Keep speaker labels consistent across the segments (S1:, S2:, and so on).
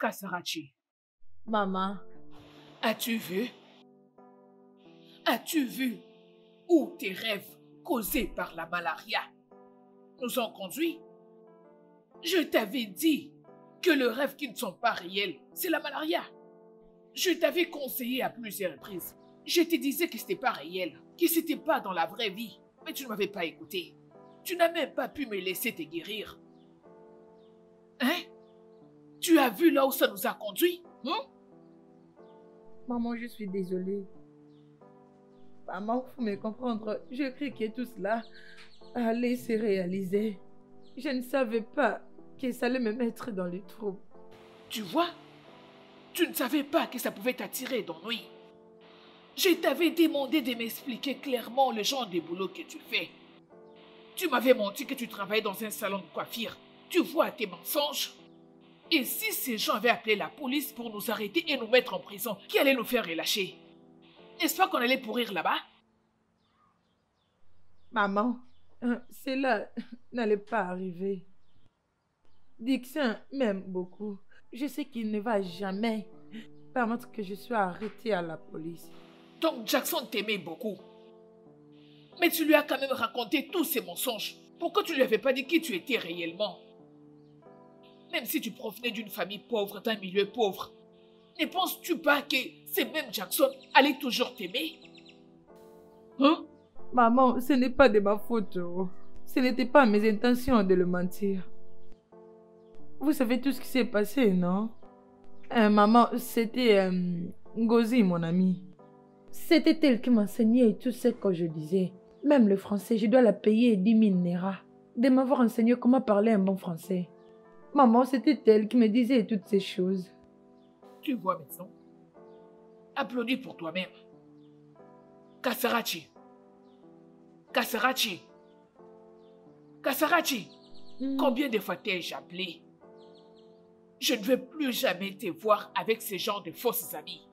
S1: Kasarachi,
S2: Maman.
S1: as-tu vu? As-tu vu où tes rêves causés par la malaria nous ont conduits? Je t'avais dit que les rêves qui ne sont pas réels, c'est la malaria. Je t'avais conseillé à plusieurs reprises. Je te disais que c'était pas réel, que c'était pas dans la vraie vie, mais tu ne m'avais pas écouté. Tu n'as même pas pu me laisser te guérir. Hein? Tu as vu là où ça nous a conduits?
S2: Maman, je suis désolée. Maman, il faut me comprendre. Je cru que tout cela allait se réaliser. Je ne savais pas que ça allait me mettre dans le trouble.
S1: Tu vois? Tu ne savais pas que ça pouvait t'attirer d'ennui. Je t'avais demandé de m'expliquer clairement le genre de boulot que tu fais. Tu m'avais menti que tu travaillais dans un salon de coiffure. Tu vois tes mensonges? Et si ces gens avaient appelé la police pour nous arrêter et nous mettre en prison, qui allait nous faire relâcher? N'est-ce pas qu'on allait pourrir là-bas?
S2: Maman, cela n'allait pas arriver. Dixon m'aime beaucoup. Je sais qu'il ne va jamais permettre que je sois arrêtée à la police.
S1: Donc Jackson t'aimait beaucoup. Mais tu lui as quand même raconté tous ces mensonges. Pourquoi tu ne lui avais pas dit qui tu étais réellement? Même si tu provenais d'une famille pauvre, d'un milieu pauvre, ne penses-tu pas que ces mêmes Jackson allaient toujours t'aimer? Hein?
S2: Maman, ce n'est pas de ma faute. Ce n'était pas mes intentions de le mentir. Vous savez tout ce qui s'est passé, non? Maman, c'était Ngozi, mon amie. C'était elle qui m'enseignait tout ce que je disais. Même le français, je dois la payer 10 000 Naira de m'avoir enseigné comment parler un bon français. Maman, c'était elle qui me disait toutes ces choses.
S1: Tu vois maintenant? Applaudis pour toi-même. Kasarachi. Kasarachi. Kasarachi. Combien de fois t'ai-je appelé? Je ne veux plus jamais te voir avec ce genre de fausses amies.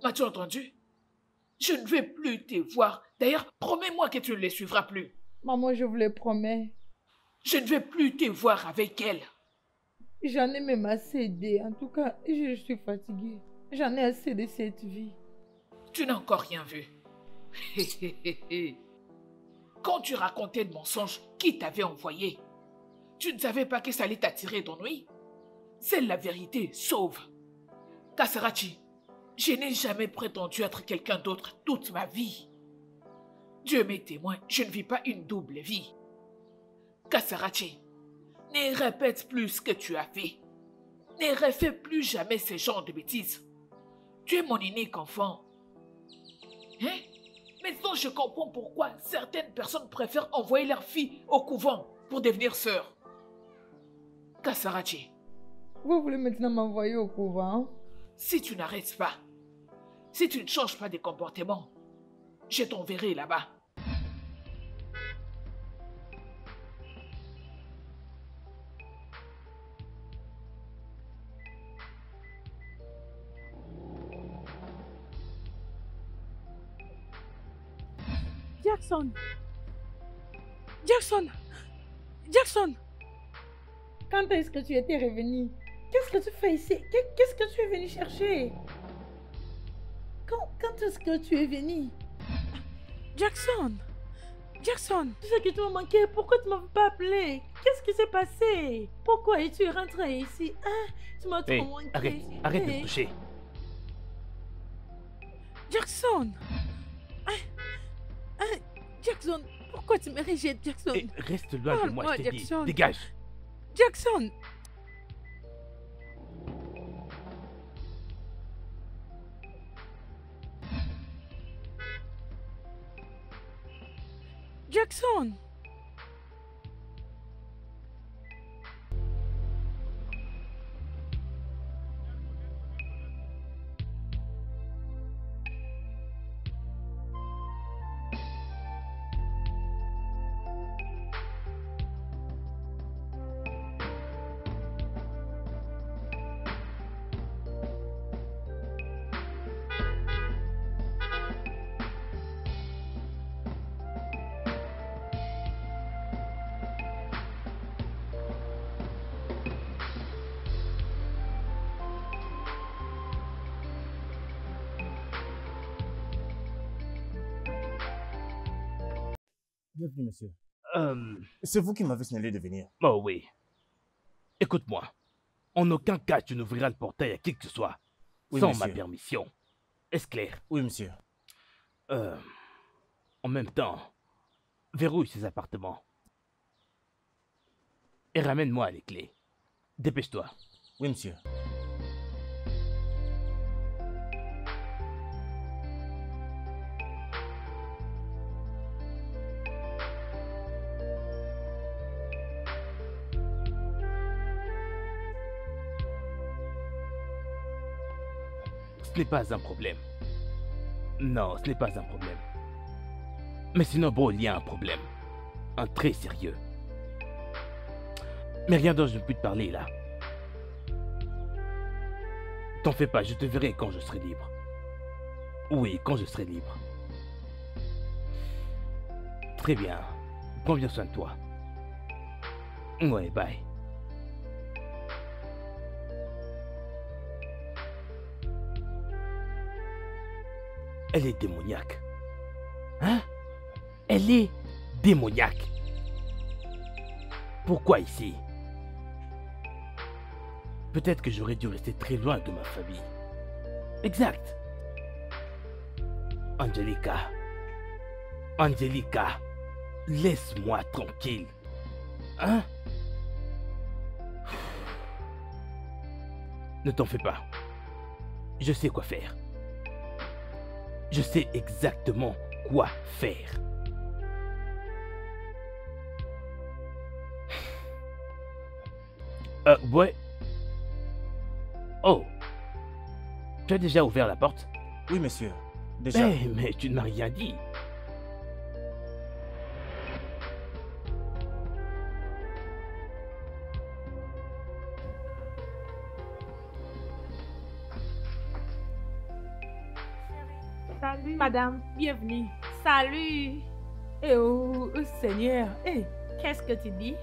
S1: M'as-tu entendu? Je ne veux plus te voir. D'ailleurs, promets-moi que tu ne les suivras plus.
S2: Maman, je vous le promets.
S1: Je ne veux plus te voir avec elle.
S2: J'en ai même assez aidé. En tout cas, je suis fatiguée. J'en ai assez de cette vie.
S1: Tu n'as encore rien vu. Quand tu racontais de mensonges, qui t'avait envoyé? Tu ne savais pas que ça allait t'attirer d'ennui? C'est la vérité, sauve. Kasarachi, je n'ai jamais prétendu être quelqu'un d'autre toute ma vie. Dieu m'est témoin, je ne vis pas une double vie. Kasarachi, ne répète plus ce que tu as fait. Ne refais plus jamais ce genre de bêtises. Tu es mon unique enfant. Hein? Maintenant, je comprends pourquoi certaines personnes préfèrent envoyer leur fille au couvent pour devenir sœur. Kasarachi.
S2: Vous voulez maintenant m'envoyer au couvent?
S1: Si tu n'arrêtes pas, si tu ne changes pas de comportement, je t'enverrai là-bas.
S2: Jackson! Jackson! Jackson! Quand est-ce que tu étais revenu? Qu'est-ce que tu fais ici? Qu'est-ce que tu es venu chercher? Quand est-ce que tu es venu? Jackson! Jackson! Tu sais que tu m'as manqué. Pourquoi tu ne m'as pas appelé? Qu'est-ce qui s'est passé? Pourquoi es-tu rentré ici? Hein? Tu m'as trop manqué.
S3: Arrête de me toucher.
S2: Jackson! Jackson, pourquoi tu me rejettes, Jackson?
S3: Reste loin de moi, je t'ai dit.
S2: Jackson.
S3: Dégage.
S2: Jackson! Jackson!
S4: Bienvenue, monsieur.
S3: Euh...
S4: C'est vous qui m'avez signalé de venir.
S3: Oh oui. Écoute-moi. En aucun cas tu n'ouvriras le portail à qui que ce soit.
S4: Oui,
S3: sans
S4: monsieur.
S3: ma permission. Est-ce clair?
S4: Oui, monsieur.
S3: En même temps, verrouille ces appartements. Et ramène-moi les clés. Dépêche-toi.
S4: Oui, monsieur.
S3: Ce n'est pas un problème. Non, ce n'est pas un problème. Mais sinon, bro, il y a un problème. Un très sérieux. Mais rien dont je ne puis te parler là. T'en fais pas, je te verrai quand je serai libre. Oui, quand je serai libre. Très bien. Prends bien soin de toi. Ouais, bye. Elle est démoniaque. Hein? Elle est démoniaque. Pourquoi ici? Peut-être que j'aurais dû rester très loin de ma famille. Exact. Angelica. Angelica. Laisse-moi tranquille. Hein? Ne t'en fais pas. Je sais quoi faire. Je sais exactement quoi faire. Ouais. Oh. Tu as déjà ouvert la porte?
S4: Oui, monsieur. Déjà.
S3: Mais tu ne m'as rien dit.
S2: Salut. Madame, bienvenue. Salut. Eh oh, Seigneur. Eh, qu'est-ce que tu dis?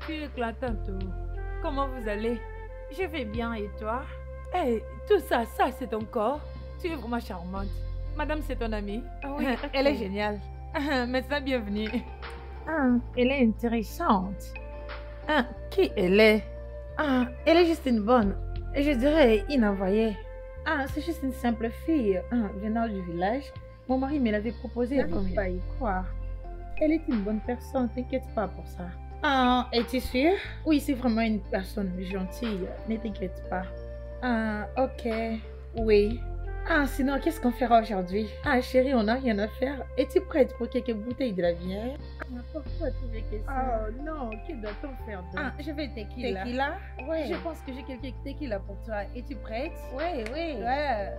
S2: Tu es éclatante. Comment vous allez? Je vais bien et toi? Eh, tout ça, c'est ton corps. Tu es vraiment charmante. Madame, c'est ton amie? Oui, elle est géniale. Maintenant, bienvenue. Elle est intéressante. Qui elle est? Elle est juste une bonne. Je dirais une envoyée. C'est juste une simple fille venant du village. Mon mari me l'avait proposé. Je ne peux pas y croire. Elle est une bonne personne, t'inquiète pas pour ça. Es-tu sûre? Oui, c'est vraiment une personne gentille, ne t'inquiète pas. Ok, oui. Sinon, qu'est-ce qu'on fera aujourd'hui? Chérie, on n'a rien à faire. Es-tu prête pour quelques bouteilles de la bière? Pourquoi tu veux que ça? Oh non, que doit-on faire d'autre? Je vais tequila. Tequila? Oui. Je pense que j'ai quelques tequila pour toi. Es-tu prête? Oui, oui. Ouais.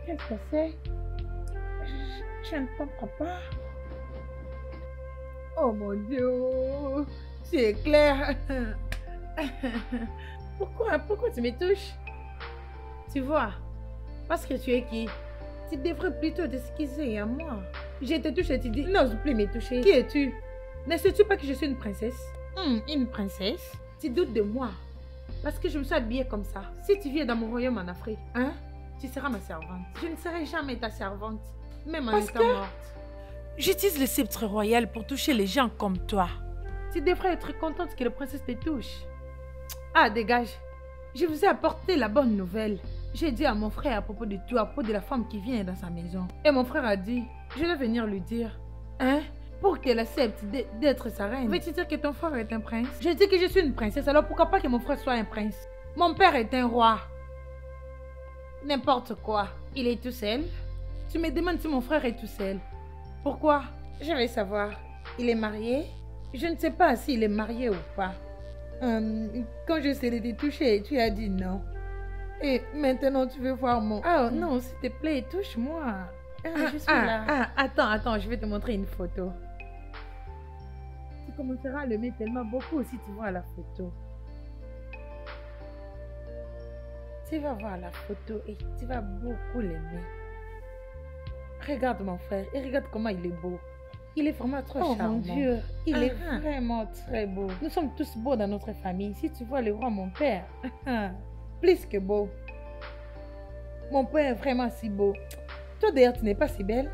S2: Qu'est-ce que c'est? Je ne comprends pas. Oh mon Dieu, c'est clair. Pourquoi tu me touches? Tu vois, parce que tu es qui? Tu devrais plutôt t'excuser à moi. Je te touche et tu dis, n'ose plus me toucher. Qui es-tu? Ne sais-tu pas que je suis une princesse? Une princesse? Tu doutes de moi? Parce que je me suis habillée comme ça. Si tu viens dans mon royaume en Afrique, tu seras ma servante. Je ne serai jamais ta servante, même en étant morte. J'utilise le sceptre royal pour toucher les gens comme toi. Tu devrais être contente que la princesse te touche. Dégage. Je vous ai apporté la bonne nouvelle. J'ai dit à mon frère à propos de toi, à propos de la femme qui vient dans sa maison. Et mon frère a dit, je vais venir lui dire. Pour qu'elle accepte d'être sa reine. Veux-tu dire que ton frère est un prince? Je dis que je suis une princesse, alors pourquoi pas que mon frère soit un prince? Mon père est un roi. N'importe quoi. Il est tout seul. Tu me demandes si mon frère est tout seul. Pourquoi? Je vais savoir. Il est marié? Je ne sais pas s'il est marié ou pas. Quand je essayais de te toucher, tu as dit non. Et maintenant tu veux voir mon... Oh non, s'il te plaît, touche-moi. Je suis là. Attends, je vais te montrer une photo. Tu commenceras à l'aimer tellement beaucoup si tu vois la photo. Tu vas voir la photo et tu vas beaucoup l'aimer. regarde mon frère et regarde comment il est beau. Il est vraiment trop charmant.
S5: Mon Dieu,
S2: Il est vraiment très beau. Nous sommes tous beaux dans notre famille. Si tu vois le roi, mon père, plus que beau. Mon père est vraiment si beau. Toi d'ailleurs, tu n'es pas si belle.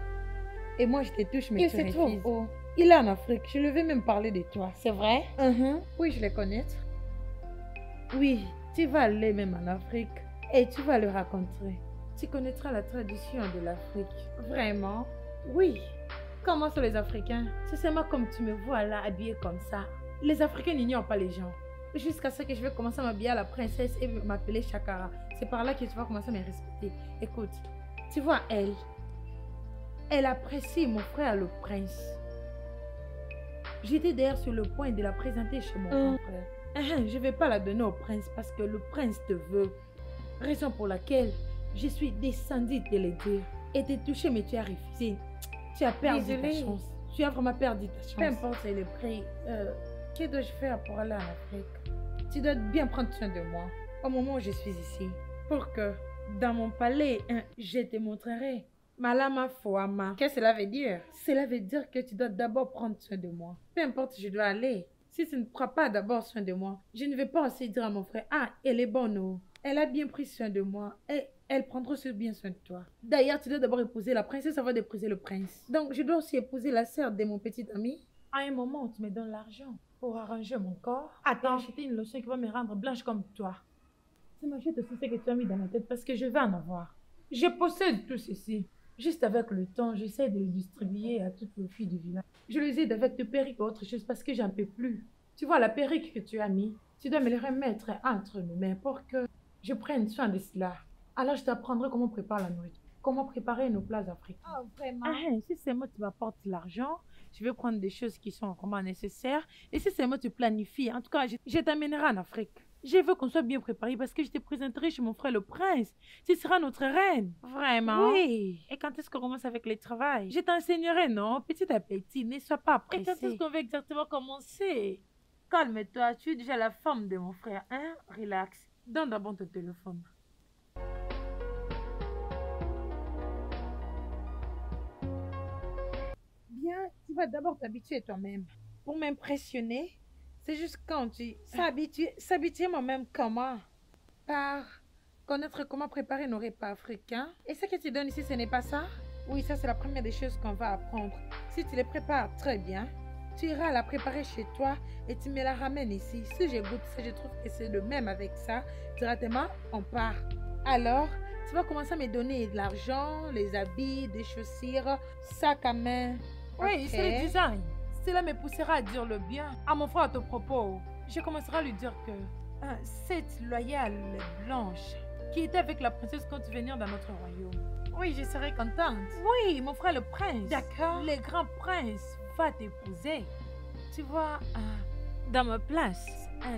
S2: Et moi, je te touche, mais
S5: il
S2: tu
S5: se trouve
S2: refuses.
S5: où?
S2: Il est en Afrique. Je le vais même parler de toi.
S5: C'est vrai?
S2: Oui, je le connais. Oui, tu vas aller même en Afrique et tu vas le rencontrer. Tu connaîtras la tradition de l'Afrique. Vraiment? Oui. Comment sont les Africains? C'est seulement comme tu me vois là, habillée comme ça. Les Africains n'ignorent pas les gens. Jusqu'à ce que je vais commencer à m'habiller à la princesse et m'appeler Chakara. C'est par là que tu vas commencer à me respecter. Écoute, tu vois, elle apprécie mon frère le prince. J'étais d'ailleurs sur le point de la présenter chez mon grand frère. Je ne vais pas la donner au prince parce que le prince te veut. Raison pour laquelle je suis descendue te le dire. Et t'es touché, mais tu as refusé. Tu as perdu ta chance. Tu as vraiment perdu ta chance. Peu importe le prix. Que dois-je faire pour aller en Afrique? Tu dois bien prendre soin de moi au moment où je suis ici. Pour que dans mon palais, je te montrerai. Malama Fouama. Qu'est-ce que cela veut dire? Cela veut dire que tu dois d'abord prendre soin de moi. Peu importe où je dois aller. Si tu ne prends pas d'abord soin de moi, je ne vais pas aussi dire à mon frère, ah, elle est bonne, oh. Elle a bien pris soin de moi et elle prendra aussi bien soin de toi. D'ailleurs, tu dois d'abord épouser la princesse avant d'épouser le prince. Donc, je dois aussi épouser la sœur de mon petit ami. À un moment où tu me donnes l'argent pour arranger mon corps, attends, acheter une lotion qui va me rendre blanche comme toi. Tu m'achètes aussi ce que tu as mis dans ma tête parce que je vais en avoir. Je possède tout ceci. Juste avec le temps, j'essaie de le distribuer à toutes les filles du village. Je les aide avec des perruques ou autre chose parce que j'en peux plus. Tu vois, la perruque que tu as mis, tu dois me le remettre entre mes mains pour que je prenne soin de cela. Alors, je t'apprendrai comment préparer la nourriture, comment préparer nos plats africains.
S5: Oh, vraiment?
S2: Si c'est moi qui m'apporte l'argent, je vais prendre des choses qui sont vraiment nécessaires. Et si c'est moi qui planifie, en tout cas, je t'amènerai en Afrique. Je veux qu'on soit bien préparé parce que je te présenterai chez mon frère le prince. Tu seras notre reine. Vraiment? Oui. Et quand est-ce qu'on commence avec le travail? Je t'enseignerai, non? Petit à petit, ne sois pas pressé. Et quand est-ce qu'on va exactement commencer? Calme-toi, tu es déjà la femme de mon frère, hein? Relax. Donne d'abord ton téléphone. Bien, tu vas d'abord t'habituer toi-même. Pour m'impressionner, c'est juste quand tu s'habituer moi-même comment? Par connaître comment préparer nos repas africains. Et ce que tu donnes ici, ce n'est pas ça? Oui, ça c'est la première des choses qu'on va apprendre. Si tu les prépares très bien, tu iras la préparer chez toi et tu me la ramènes ici. Si je goûte ça, je trouve que c'est le même avec ça. Directement, on part. Alors, tu vas commencer à me donner de l'argent, les habits, des chaussures, sac à main. Oui, c'est le design. Cela me poussera à dire le bien à mon frère à ton propos. Je commencerai à lui dire que cette loyale blanche qui était avec la princesse quand tu venais dans notre royaume. Oui, je serai contente. Oui, mon frère le prince. D'accord. Le grand prince va t'épouser. Tu vois, dans ma place,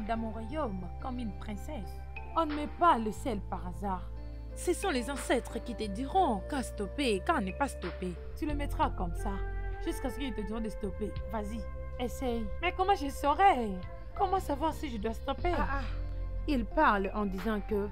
S2: dans mon royaume, comme une princesse, on ne met pas le sel par hasard. Ce sont les ancêtres qui te diront qu'à stopper, quand n'est pas stoppé. Tu le mettras comme ça, jusqu'à ce qu'ils te diront de stopper. Vas-y, essaye. Mais comment je saurais? Comment savoir si je dois stopper? Il parle en disant que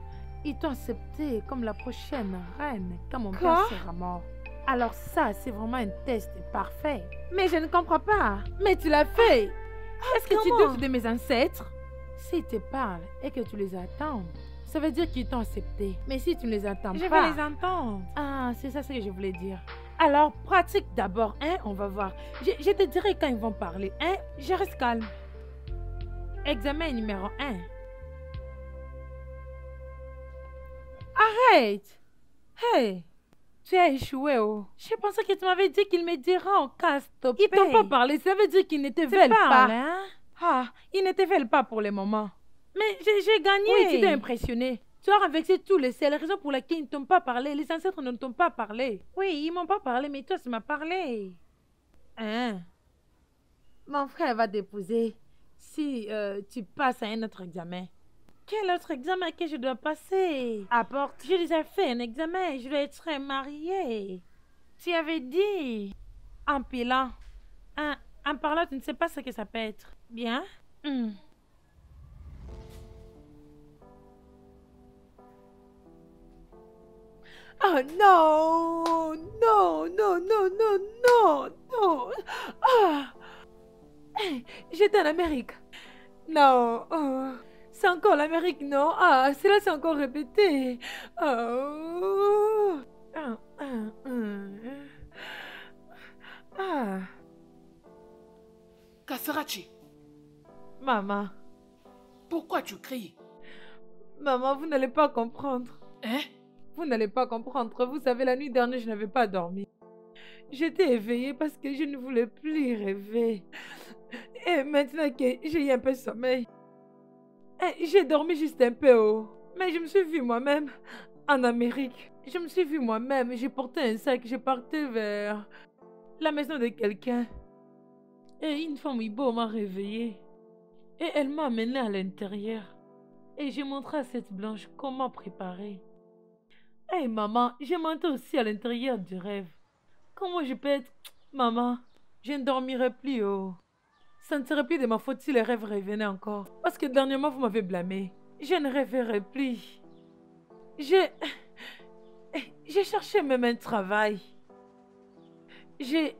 S2: ils t'ont accepté comme la prochaine reine quand mon père sera mort. Alors ça, c'est vraiment un test parfait. Mais je ne comprends pas. Mais tu l'as fait. Est-ce que tu doutes de mes ancêtres? S'ils te parlent et que tu les attends, ça veut dire qu'ils t'ont accepté. Mais si tu ne les attends pas... Je vais les entendre. Ah, c'est ça ce que je voulais dire. Alors, pratique d'abord, hein? On va voir. Je te dirai quand ils vont parler, hein? Je reste calme. Examen numéro 1. Arrête! Hey! Tu as échoué, oh. Je pensais que tu m'avais dit qu'il me dira en cas stopper. Ils t'ont pas parlé, ça veut dire qu'ils ne te veulent pas. Hein? Ah, ils ne te veulent pas pour le moment. Mais j'ai gagné. Oui, tu t'es impressionné. Tu as renversé tous les sels, la raison pour laquelle ils ne t'ont pas parlé. Les ancêtres ne t'ont pas parlé. Oui, ils m'ont pas parlé, mais toi, tu m'as parlé. Hein? Mon frère va t'épouser si tu passes à un autre examen. Quel autre examen que je dois passer? Apporte. J'ai déjà fait un examen. Je dois être mariée. Tu avais dit. En pilant. En parlant, tu ne sais pas ce que ça peut être. Bien? Ah non, non, non, non, non, non, non. Ah, j'étais en Amérique. Non, oh, c'est encore l'Amérique, non? Ah, cela s'est encore répété. Oh. Ah, ah, ah.
S1: Kasarachi,
S2: Maman,
S1: pourquoi tu cries?
S2: maman, vous n'allez pas comprendre.
S1: Hein?
S2: Vous n'allez pas comprendre. Vous savez, la nuit dernière, je n'avais pas dormi. J'étais éveillée parce que je ne voulais plus rêver. Et maintenant que j'ai eu un peu de sommeil, j'ai dormi juste un peu haut. Mais je me suis vue moi-même en Amérique. Je me suis vue moi-même. J'ai porté un sac. J'ai parti vers la maison de quelqu'un. Et une femme Igbo m'a réveillée. Et elle m'a amenée à l'intérieur. Et j'ai montré à cette blanche comment préparer. Hey maman, j'ai monté aussi à l'intérieur du rêve. Comment je peux être... Maman, je ne dormirai plus, oh. Ça ne serait plus de ma faute si les rêves revenaient encore. Parce que dernièrement, vous m'avez blâmé. Je ne rêverai plus. J'ai cherché même un travail. J'ai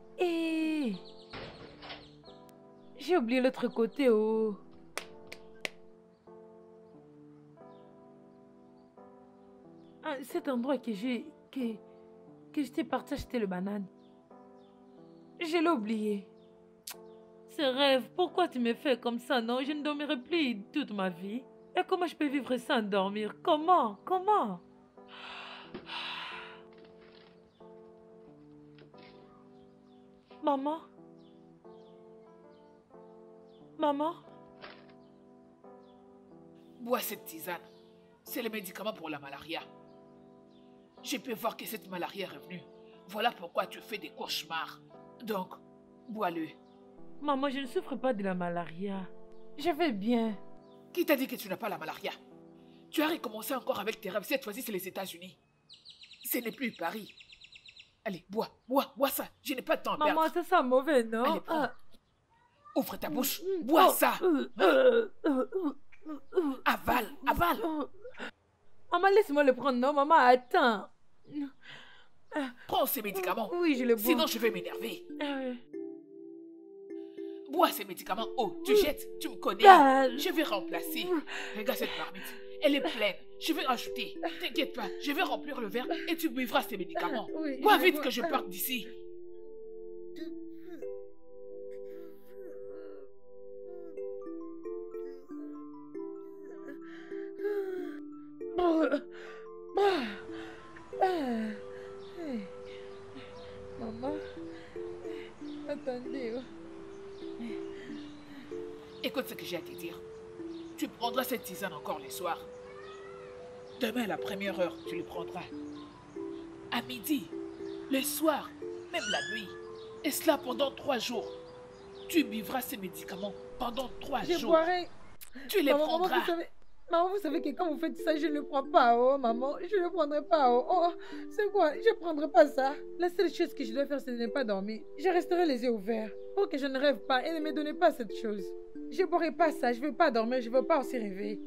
S2: oublié l'autre côté, oh. Ah, cet endroit que j'étais parti acheter le banane. Je l'ai oublié. Ce rêve, pourquoi tu me fais comme ça, non? Je ne dormirai plus toute ma vie. Et comment je peux vivre sans dormir? Comment? Comment? Maman? Maman?
S1: Bois cette tisane. C'est le médicament pour la malaria. Je peux voir que cette malaria est revenue. Voilà pourquoi tu fais des cauchemars. Donc, bois-le.
S2: Maman, je ne souffre pas de la malaria. Je vais bien.
S1: Qui t'a dit que tu n'as pas la malaria? Tu as recommencé encore avec tes rêves. Cette fois-ci, c'est les États-Unis. Ce n'est plus Paris. Allez, bois ça. Je n'ai pas de temps à perdre.
S2: Maman, ça sent mauvais, non?
S1: Allez, prends. Ouvre ta bouche. Bois ça. Avale.
S2: Maman, laisse-moi le prendre, non? Maman, attends.
S1: Prends ces médicaments.
S2: Oui, je le bois.
S1: Sinon, je vais m'énerver. Bois ces médicaments. Oh, tu jettes. Tu me connais. Je vais remplacer. Regarde cette marmite. Elle est pleine. Je vais ajouter. T'inquiète pas. Je vais remplir le verre et tu buvras ces médicaments.
S2: Oui,
S1: Bois vite que je parte d'ici.
S2: Maman, attendez.
S1: Écoute ce que j'ai à te dire. Tu prendras cette tisane encore les soirs. Demain à la première heure, tu le prendras. À midi, le soir, même la nuit. Et cela pendant 3 jours. Tu buvras ces médicaments pendant 3 jours.
S2: Je boirai.
S1: Tu les prendras.
S2: Maman, vous savez que quand vous faites ça, je ne le prends pas, oh, maman. Je ne le prendrai pas, oh. Oh, c'est quoi? Je ne prendrai pas ça. La seule chose que je dois faire, c'est de ne pas dormir. Je resterai les yeux ouverts pour que je ne rêve pas et ne me donnez pas cette chose. Je ne boirai pas ça. Je ne veux pas dormir. Je ne veux pas aussi rêver.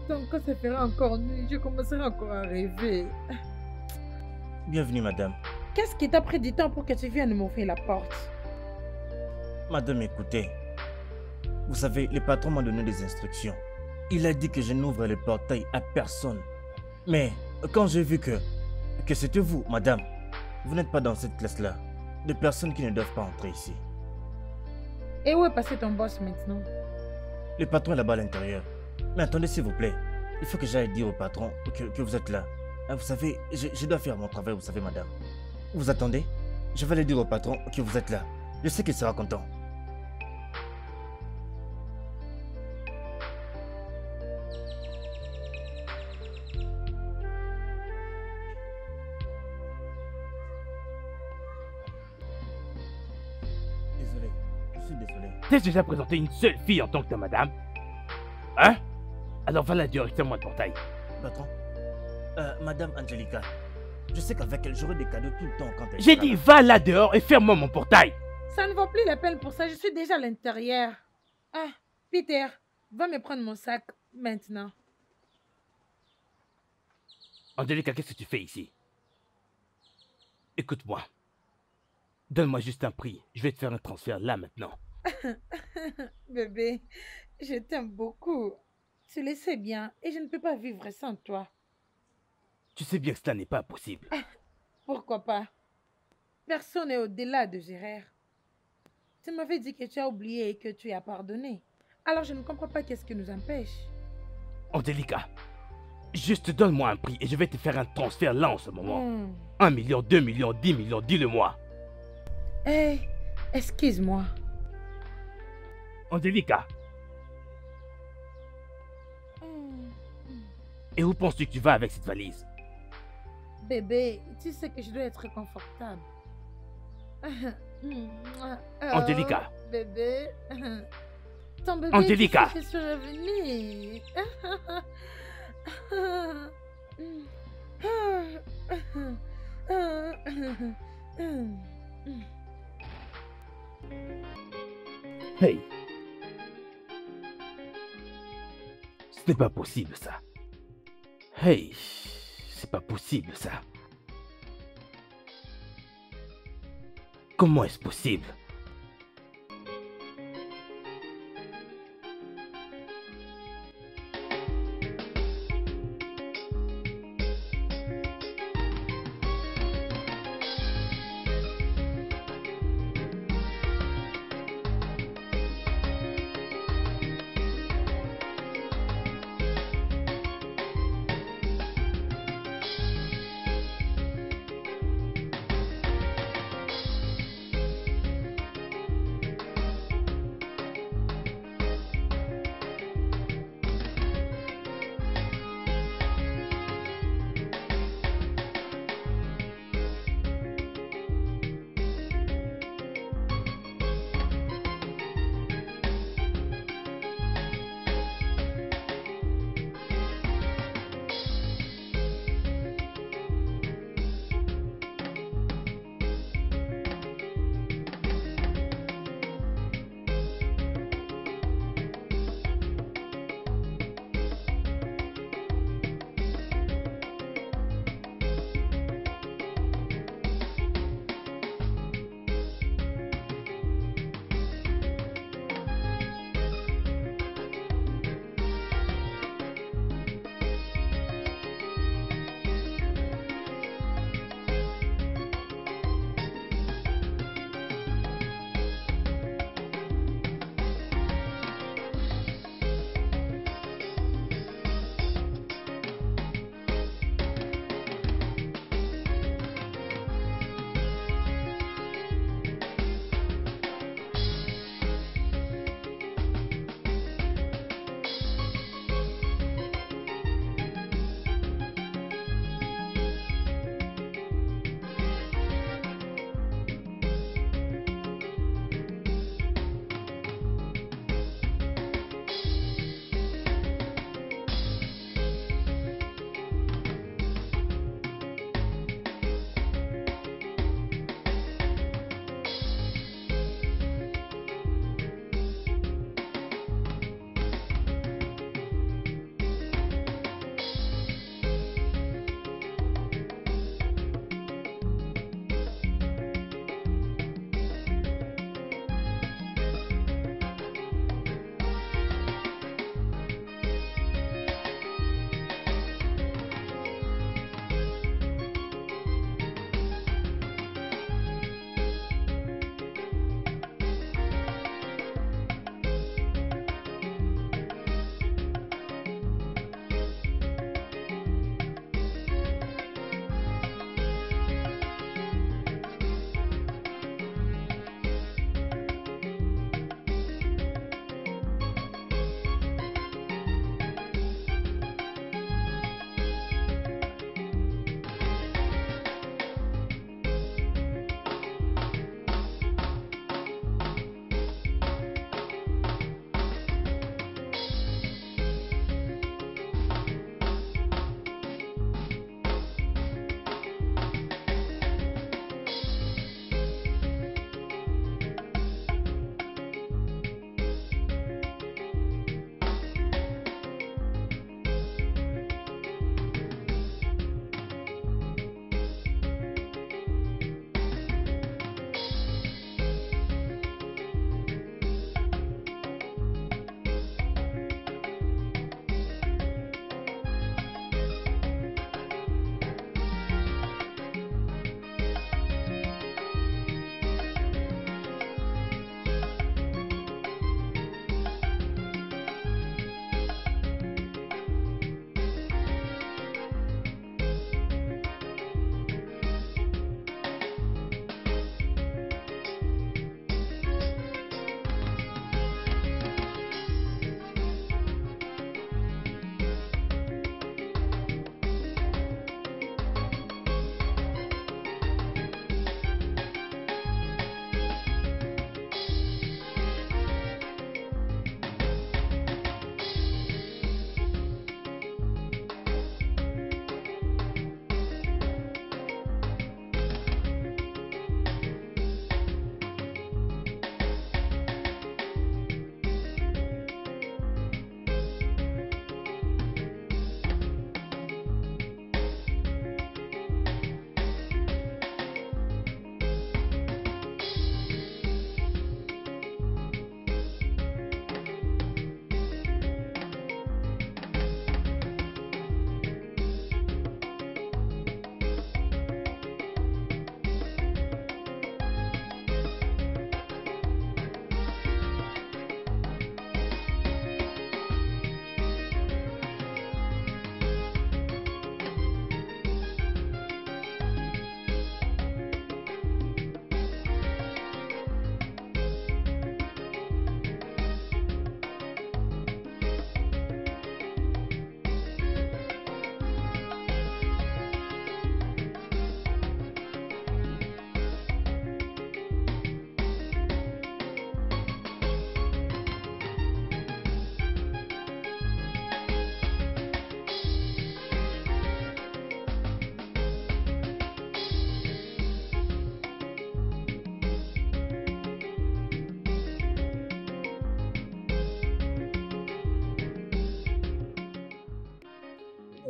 S2: Donc, quand ça fera encore nuit, je commencerai encore à rêver.
S4: Bienvenue, madame.
S2: Qu'est-ce qui t'a pris du temps pour que tu viennes m'ouvrir la porte?
S4: Madame, écoutez. Vous savez, le patron m'a donné des instructions. Il a dit que je n'ouvre le portail à personne. Mais quand j'ai vu que c'était vous, madame, vous n'êtes pas dans cette classe-là. De personnes qui ne doivent pas entrer ici.
S2: Et où est passé ton boss maintenant?
S4: Le patron est là-bas à l'intérieur. Mais attendez, s'il vous plaît. Il faut que j'aille dire au patron que vous êtes là. Vous savez, je dois faire mon travail, vous savez, madame. Vous attendez? Je vais aller dire au patron que vous êtes là. Je sais qu'il sera content. Désolé, je suis désolé.
S3: T'as déjà présenté une seule fille en tant que ta madame? Hein? Alors va la directement au portail.
S4: Patron, Madame Angelica, Je sais qu'avec elle, j'aurai des cadeaux tout le temps quand elle
S3: J'ai
S4: sera
S3: dit,
S4: là.
S3: va là dehors et ferme-moi mon portail.
S2: Ça ne vaut plus la peine pour ça, je suis déjà à l'intérieur. Ah, Peter, va me prendre mon sac maintenant.
S3: Angelica, qu'est-ce que tu fais ici? Écoute-moi. Donne-moi juste un prix. Je vais te faire un transfert là maintenant.
S2: Bébé, je t'aime beaucoup. Tu le sais bien et je ne peux pas vivre sans toi.
S3: Tu sais bien que cela n'est pas possible.
S2: Pourquoi pas? Personne n'est au-delà de Gérard. Tu m'avais dit que tu as oublié et que tu as pardonné. Alors je ne comprends pas qu'est-ce qui nous empêche.
S3: Angelica, juste donne-moi un prix et je vais te faire un transfert là en ce moment.
S2: Hmm.
S3: 1 million, 2 millions, 10 millions, dis-le-moi.
S2: Hey, excuse-moi.
S3: Angelica,
S2: Hmm.
S3: et où penses-tu que tu vas avec cette valise?
S2: Bébé, tu sais que je dois être confortable.
S3: Angelica.
S2: Oh, bébé. Ton bébé,
S3: Angelica.
S2: tu sais que je suis revenue.
S3: Hey. Ce n'est pas possible ça. Hey, c'est pas possible ça. Comment est-ce possible?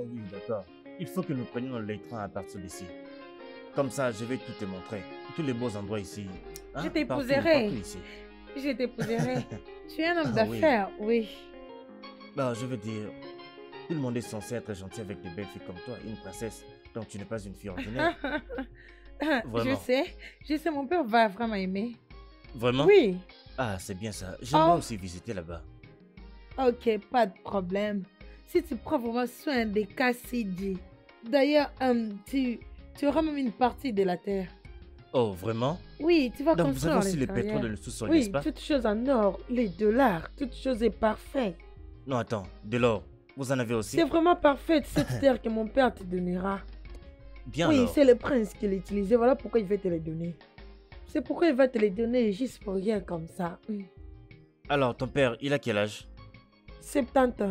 S4: Oh oui, d'accord. Il faut que nous prenions le train à partir d'ici. Comme ça, je vais tout te montrer. Tous les beaux endroits ici.
S2: Je
S4: Partout,
S2: t'épouserai.
S4: partout ici.
S2: Je t'épouserai. Tu es un homme
S4: Ah oui.
S2: d'affaires, oui.
S4: Bah, je veux dire, tout le monde est censé être gentil avec des belles filles comme toi, une princesse. Donc tu n'es pas une fille ordinaire. Vraiment.
S2: Je sais, mon père va vraiment aimer.
S4: Vraiment?
S2: Oui.
S4: Ah, c'est bien ça. J'aimerais
S2: Oh.
S4: aussi visiter là-bas.
S2: Ok, pas de problème. Si tu prends vraiment soin des Cassidy. D'ailleurs, tu auras même une partie de la terre.
S4: Oh, vraiment?
S2: Oui, tu vas
S4: Donc vous
S2: construire
S4: avez
S2: à
S4: aussi le
S2: l'intérieur.
S4: pétrole de le sous-sol, n'est-ce
S2: Oui,
S4: pas?
S2: toutes choses en or, les dollars, toutes choses est parfait.
S4: Non, attends. De l'or, vous en avez aussi?
S2: C'est vraiment parfait cette terre que mon père te donnera.
S4: Bien
S2: Oui,
S4: alors.
S2: c'est le prince qui l'utilisait, voilà pourquoi il va te les donner. C'est pourquoi il va te les donner juste pour rien comme ça.
S4: Alors, ton père, il a quel âge?
S2: 70 ans.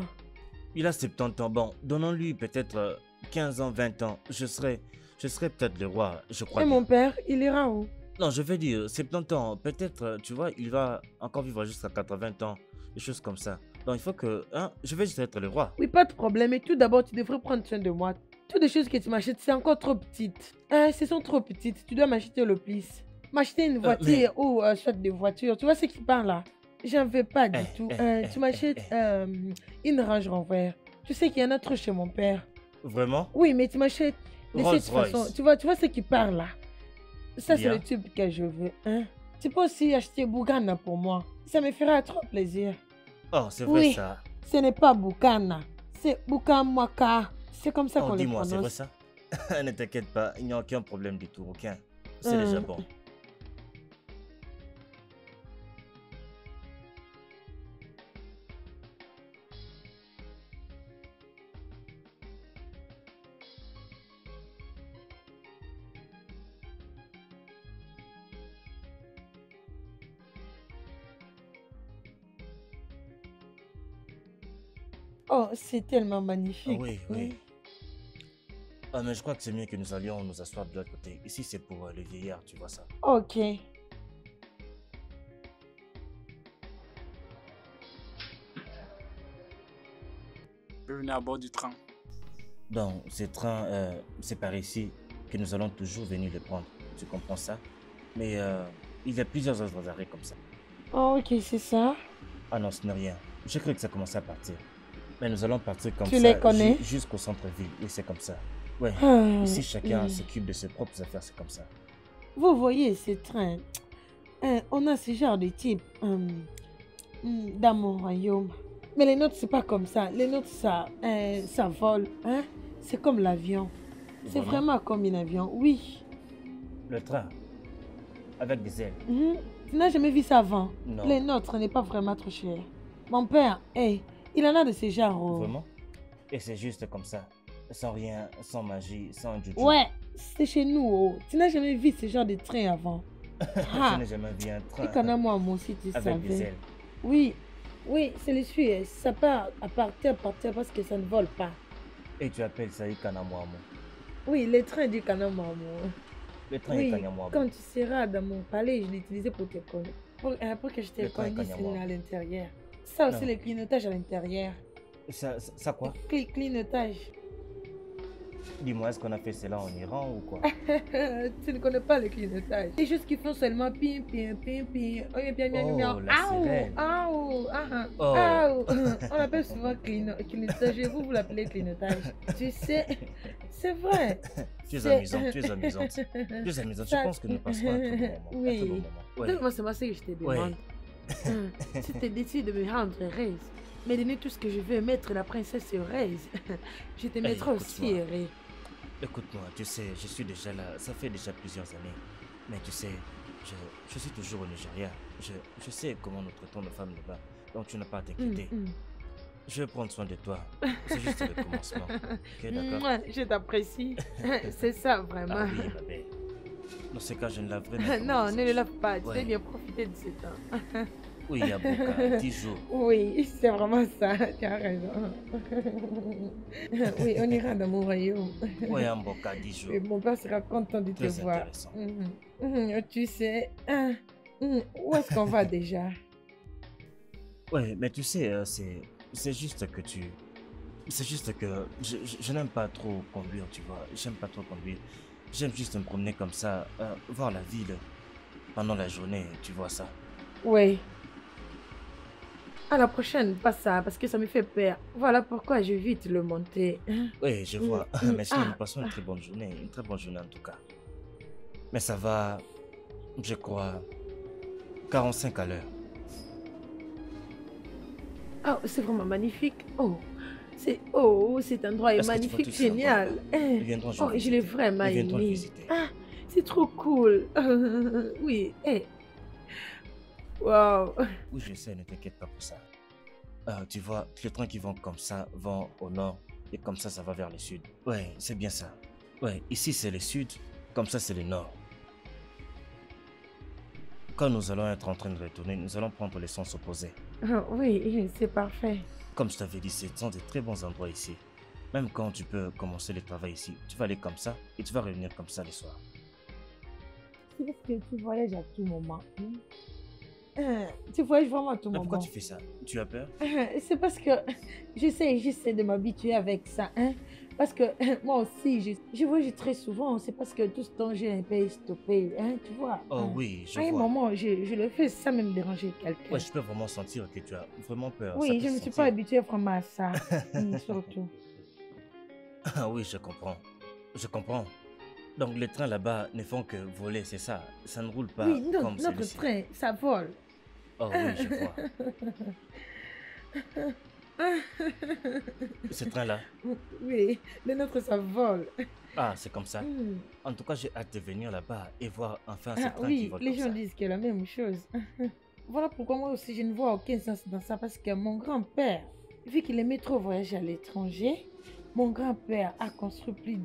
S4: Il a 70 ans. Bon, donnons-lui peut-être 15 ans, 20 ans. Je serai peut-être le roi, je crois
S2: Et
S4: bien.
S2: mon père, il ira où?
S4: Non, je veux dire, 70 ans, peut-être, tu vois, il va encore vivre jusqu'à 80 ans, des choses comme ça. Donc il faut que, hein, je vais juste être le roi.
S2: Oui, pas de problème. Et tout d'abord, tu devrais prendre soin de moi. Toutes les choses que tu m'achètes, c'est encore trop petites. Ce sont trop petites. Tu dois m'acheter le plus. M'acheter une voiture ou soit des voitures. Tu vois ce qui parle là? J'en veux pas du tout. Tu m'achètes une Range Rover. Tu sais qu'il y en a trop chez mon père.
S4: Vraiment?
S2: Oui, mais tu m'achètes de cette
S4: Rolls-Royce.
S2: façon. Tu vois ce qui parle là? Ça, c'est
S4: Bien.
S2: le tube que je veux. Hein? Tu peux aussi acheter Bougana pour moi. Ça me fera trop plaisir.
S4: Oh, c'est vrai
S2: Oui.
S4: ça.
S2: Ce n'est pas Bougana. C'est Boukamwaka. C'est comme ça qu'on
S4: Oh,
S2: le
S4: dis-moi, c'est vrai
S2: prononce.
S4: ça? Ne t'inquiète pas, il n'y a aucun problème du tout, aucun. C'est déjà bon.
S2: Oh, c'est tellement magnifique.
S4: Ah oui, oui. Ah, mais je crois que c'est mieux que nous allions nous asseoir de l'autre côté. Ici, c'est pour les vieillards, tu vois ça.
S2: Ok.
S5: Bienvenue à bord du train.
S4: Donc, ce train, c'est par ici que nous allons toujours venir le prendre. Tu comprends ça? Mais il y a plusieurs autres arrêts comme ça.
S2: Oh, ok, c'est ça.
S4: Ah non, ce n'est rien. J'ai cru que ça commençait à partir. Mais nous allons partir comme
S2: Tu
S4: ça
S2: les connais?
S4: jusqu'au centre-ville. Oui, c'est comme ça. Ouais.
S2: Ah,
S4: Ici, chacun
S2: oui.
S4: s'occupe de ses propres affaires, c'est comme ça.
S2: Vous voyez ces trains. On a ce genre de type dans mon royaume. Mais les nôtres, c'est pas comme ça. Les nôtres, ça vole. Hein? C'est comme l'avion. C'est vraiment comme un avion, oui.
S4: Le train, avec des ailes.
S2: Tu n'as jamais vu ça avant?
S4: Non.
S2: Les nôtres n'est pas vraiment trop cher. Mon père, il en a de ces genres. Oh.
S4: Vraiment? Et c'est juste comme ça. Sans rien, sans magie, sans juju.
S2: Ouais, c'est chez nous. Oh. Tu n'as jamais vu ce genre de train avant?
S4: Je n'ai jamais vu un train
S2: Et quand même, moi aussi, tu
S4: avec des
S2: savais.
S4: ailes.
S2: Oui, c'est le sujet. Ça part à partir parce que ça ne vole pas.
S4: Et tu appelles ça Ikanamwamo.
S2: Oui, le train du Kanamamo.
S4: Le train
S2: Oui,
S4: Ikanamwamo.
S2: quand tu seras dans mon palais, je l'utilisais pour te connaître. Pour que je te
S4: Le train
S2: conduise
S4: Kanamamo.
S2: à l'intérieur. Ça aussi,
S4: Non.
S2: le clignotage à l'intérieur.
S4: Ça quoi?
S2: Clignotage.
S4: Dis-moi, est-ce qu'on a fait cela en Iran ou quoi?
S2: Tu ne connais pas le clignotage. Des choses qui font seulement pim, pim, pim, pim. Oh, bien, bien,
S4: Oh,
S2: bien.
S4: la sirène. Oh.
S2: On appelle souvent clignotage. Et vous l'appelez clignotage. Tu sais, c'est vrai.
S4: Tu es
S2: C'est-
S4: amusante, tu es amusante. Tu es amusante, je
S2: Ça-
S4: pense que nous passerons un très bon moment.
S2: Oui.
S4: Un très bon moment. Ouais.
S2: Donne-moi seulement ce que je te demande. Si tu décides de me rendre heureuse, me donner tout ce que je veux, mettre la princesse heureuse, je te mettrai aussi
S4: écoute-moi.
S2: heureux.
S4: Écoute-moi, tu sais, je suis déjà là, ça fait déjà plusieurs années. Mais tu sais, je suis toujours au Nigeria. Je sais comment nous traitons nos femmes là-bas. Donc tu n'as pas à t'inquiéter. Je vais prendre soin de toi. C'est juste le commencement. Ok, d'accord?
S2: Mouah, je t'apprécie. C'est ça, vraiment.
S4: Ah oui, ma belle. Dans ce cas, je ne laverai même pas mon
S2: Non, ne
S4: visage.
S2: le lave pas. Tu
S4: Ouais.
S2: dois bien profiter de ce temps.
S4: Oui, il y a beaucoup, 10 jours.
S2: Oui, c'est vraiment ça. Tu as raison. Oui, on ira dans mon royaume.
S4: Oui, un boca, 10 jours.
S2: Et mon père sera content de te
S4: Très
S2: voir.
S4: intéressant.
S2: Tu sais, où est-ce qu'on va déjà?
S4: Ouais, mais tu sais, c'est juste que C'est juste que je n'aime pas trop conduire, tu vois. J'aime pas trop conduire. J'aime juste me promener comme ça, voir la ville pendant la journée, tu vois ça.
S2: Oui. À la prochaine, pas ça, parce que ça me fait peur. Voilà pourquoi j'évite le monter. Hein.
S4: Oui, je vois. Mais sinon, nous passons une
S2: ah.
S4: très bonne journée en tout cas. Mais ça va, je crois, 45 à l'heure.
S2: Oh, c'est vraiment magnifique. Oh, cet endroit est
S4: Est-ce que tu vas
S2: magnifique,
S4: toucher
S2: génial.
S4: Nous viendrons
S2: Oh, je l'ai
S4: visiter.
S2: vraiment
S4: Nous viendrons le
S2: aimé.
S4: visiter.
S2: Ah, c'est trop cool. Oui, wow.
S4: Oui, je sais, ne t'inquiète pas pour ça. Tu vois, les trains qui vont comme ça vont au nord et comme ça va vers le sud. Ouais, c'est bien ça. Ouais, ici c'est le sud, comme ça c'est le nord. Quand nous allons être en train de retourner, nous allons prendre les sens opposés.
S2: Oui, c'est parfait.
S4: Comme je t'avais dit, ce sont de très bons endroits ici. Même quand tu peux commencer le travail ici, tu vas aller comme ça et tu vas revenir comme ça le soir.
S2: C'est parce que tu voyages à tout moment. Tu voyages vraiment à tout
S4: Mais
S2: moment.
S4: pourquoi tu fais ça? Tu as peur?
S2: C'est parce que j'essaie de m'habituer avec ça. Hein? Parce que moi aussi, je voyage très souvent. C'est parce que tout ce temps, j'ai un peu stoppé. Hein? Tu vois?
S4: Oh oui, je
S2: À un
S4: vois.
S2: moment, je le fais sans même déranger quelqu'un.
S4: Ouais, je peux vraiment sentir que tu as vraiment peur. Ça
S2: Oui,
S4: peut
S2: je
S4: se
S2: ne suis
S4: sentir.
S2: pas habituée vraiment à ça. Surtout.
S4: Ah oui, je comprends. Je comprends. Donc les trains là-bas ne font que voler, c'est ça? Ça ne roule pas
S2: Oui,
S4: comme
S2: notre
S4: celui-ci.
S2: train, ça vole.
S4: Oh oui, je vois. Ce train-là?
S2: Oui, le nôtre, ça vole.
S4: Ah, c'est comme ça.
S2: Hmm.
S4: En tout cas, j'ai hâte de venir là-bas et voir enfin ce
S2: Ah
S4: train qui
S2: oui,
S4: vole
S2: les
S4: comme
S2: gens
S4: ça.
S2: disent que la même chose. Voilà pourquoi moi aussi je ne vois aucun sens dans ça parce que mon grand-père, vu qu'il aimait trop voyager à l'étranger, mon grand-père a construit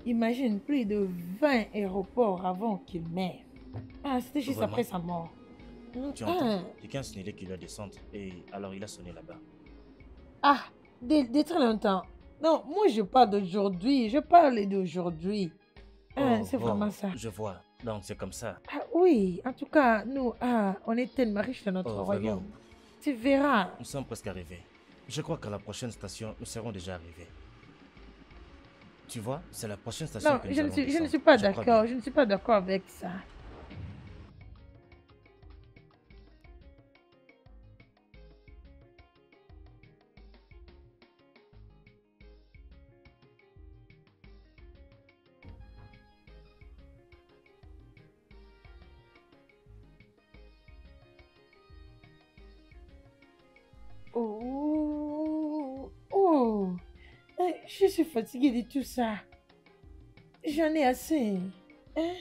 S2: imagine, plus de 20 aéroports avant qu'il meure. Ah, c'était juste
S4: Vraiment?
S2: après sa mort.
S4: Tu entends? Quelqu'un a signalé qu'il doit descendre et alors il a sonné là-bas.
S2: Ah, dès très longtemps. Non, moi je parle d'aujourd'hui, je parle d'aujourd'hui. C'est vraiment ça.
S4: Je vois. Donc c'est comme ça.
S2: Ah oui, en tout cas, nous, on est tellement riches dans notre
S4: Oh,
S2: royaume.
S4: vraiment?
S2: Tu verras.
S4: Nous sommes presque arrivés. Je crois qu'à la prochaine station, nous serons déjà arrivés. Tu vois, c'est la prochaine station
S2: Non,
S4: que nous
S2: je ne
S4: allons
S2: suis
S4: descendre.
S2: pas
S4: Je crois
S2: d'accord.
S4: bien.
S2: Je ne suis pas d'accord avec ça. Oh. Je suis fatiguée de tout ça. J'en ai assez. Hein?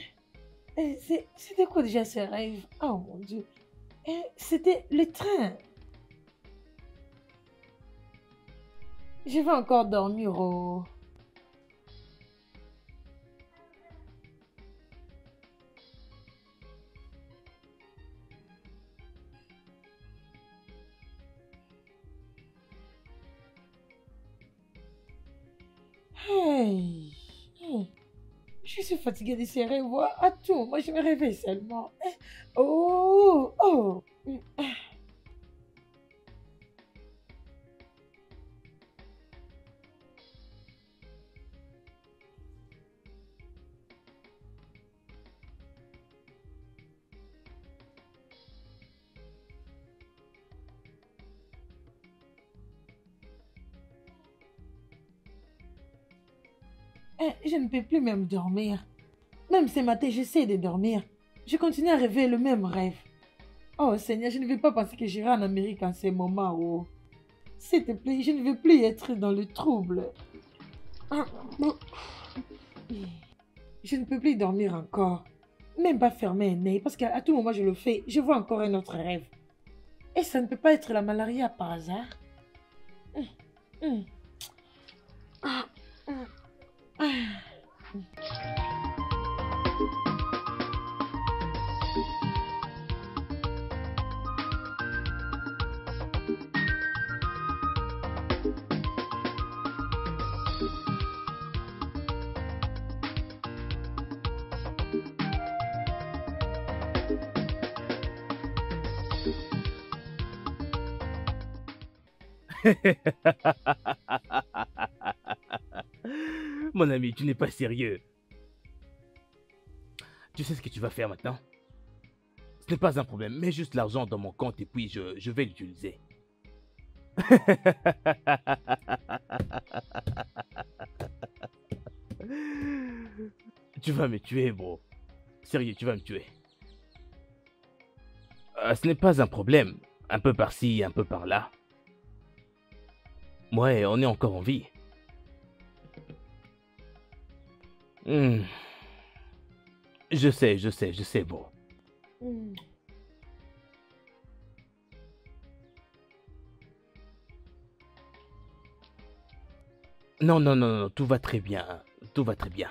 S2: C'était quoi déjà ces rêves? Oh mon Dieu. C'était le train. Je vais encore dormir. Oh. Hey. Je suis fatiguée de ces rêves. À tout, moi je me réveille seulement. Oh. Je ne peux plus même dormir. Même ce matin, j'essaie de dormir. Je continue à rêver le même rêve. Oh Seigneur, je ne veux pas penser que j'irai en Amérique en ces moments. Oh. S'il te plaît, je ne veux plus être dans le trouble. Je ne peux plus dormir encore. Même pas fermer un œil, parce qu'à tout moment je le fais, je vois encore un autre rêve. Et ça ne peut pas être la malaria par hasard.
S3: Mon ami, tu n'es pas sérieux. Tu sais ce que tu vas faire maintenant? Ce n'est pas un problème. Mets juste l'argent dans mon compte et puis je vais l'utiliser. Tu vas me tuer, bro. Sérieux, tu vas me tuer. Ce n'est pas un problème. Un peu par-ci, un peu par-là. Ouais, on est encore en vie. Hmm. Je sais, bro. Non, tout va très bien. Tout va très bien.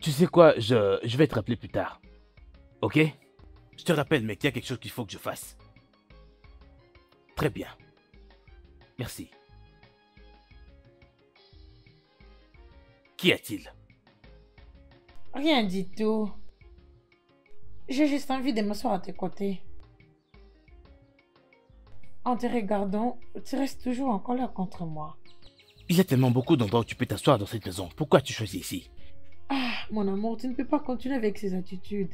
S3: Tu sais quoi, je vais te rappeler plus tard. Ok? Je te rappelle, mec, il y a quelque chose qu'il faut que je fasse. Très bien. Merci. Qu'y a-t-il?
S2: Rien du tout. J'ai juste envie de m'asseoir à tes côtés. En te regardant, tu restes toujours en colère contre moi.
S3: Il y a tellement beaucoup d'endroits où tu peux t'asseoir dans cette maison. Pourquoi tu choisis ici?
S2: Ah, mon amour, tu ne peux pas continuer avec ces attitudes.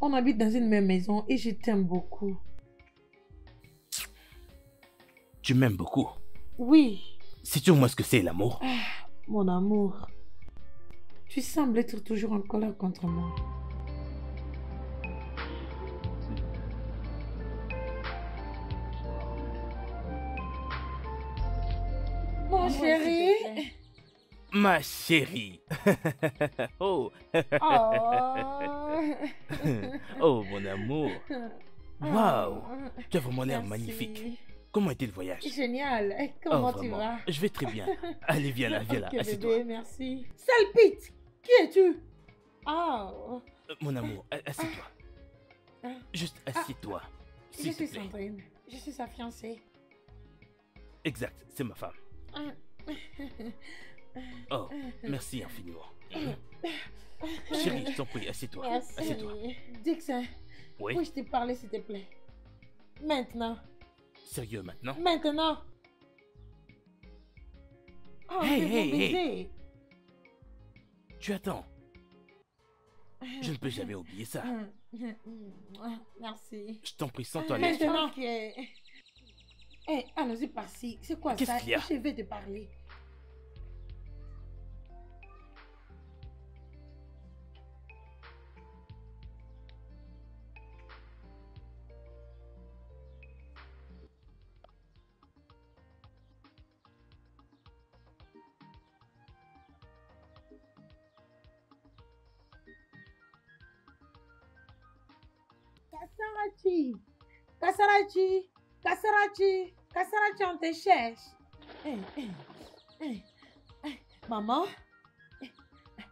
S2: On habite dans une même maison et je t'aime beaucoup.
S3: Tu m'aimes beaucoup.
S2: Oui.
S3: Sais-tu au moins ce que c'est l'amour?
S2: Ah, mon amour. Tu sembles être toujours en colère contre moi. Mon chéri.
S3: Ma chérie. Oh.
S2: Oh.
S3: Oh, mon amour. Waouh. Tu as vraiment l'air magnifique. Comment était le voyage?
S2: Génial. Et comment tu
S3: vraiment.
S2: vas?
S3: Je vais très bien. Allez, viens là,
S2: Ok,
S3: assieds-toi.
S2: bébé, merci. Sale pite. Qui es-tu? Oh.
S3: Mon amour, assieds-toi. Juste assieds-toi.
S2: Je
S3: S'il te
S2: suis
S3: plaît.
S2: Sandrine. Je suis sa fiancée.
S3: Exact, c'est ma femme. Oh, merci infiniment. Chérie, je t'en prie, assieds-toi.
S2: Merci.
S3: Assieds-toi.
S2: Dixon,
S3: Oui,
S2: puis-je te parler s'il te plaît? Maintenant.
S3: sérieux maintenant?
S2: Maintenant. Oh,
S3: Hey,
S2: c'est mon
S3: hey, hey.
S2: baiser.
S3: Tu attends. Je ne peux jamais oublier ça.
S2: Merci.
S3: Je t'en prie, sans toi aller.
S2: Maintenant. Ok. Hey, allons-y par-ci. C'est quoi
S3: Qu'est-ce
S2: ça?
S3: qu'il y a?
S2: Je vais te parler. Kasarachi, Kasarachi, Kasarachi, Kasarachi, on te cherche. Maman?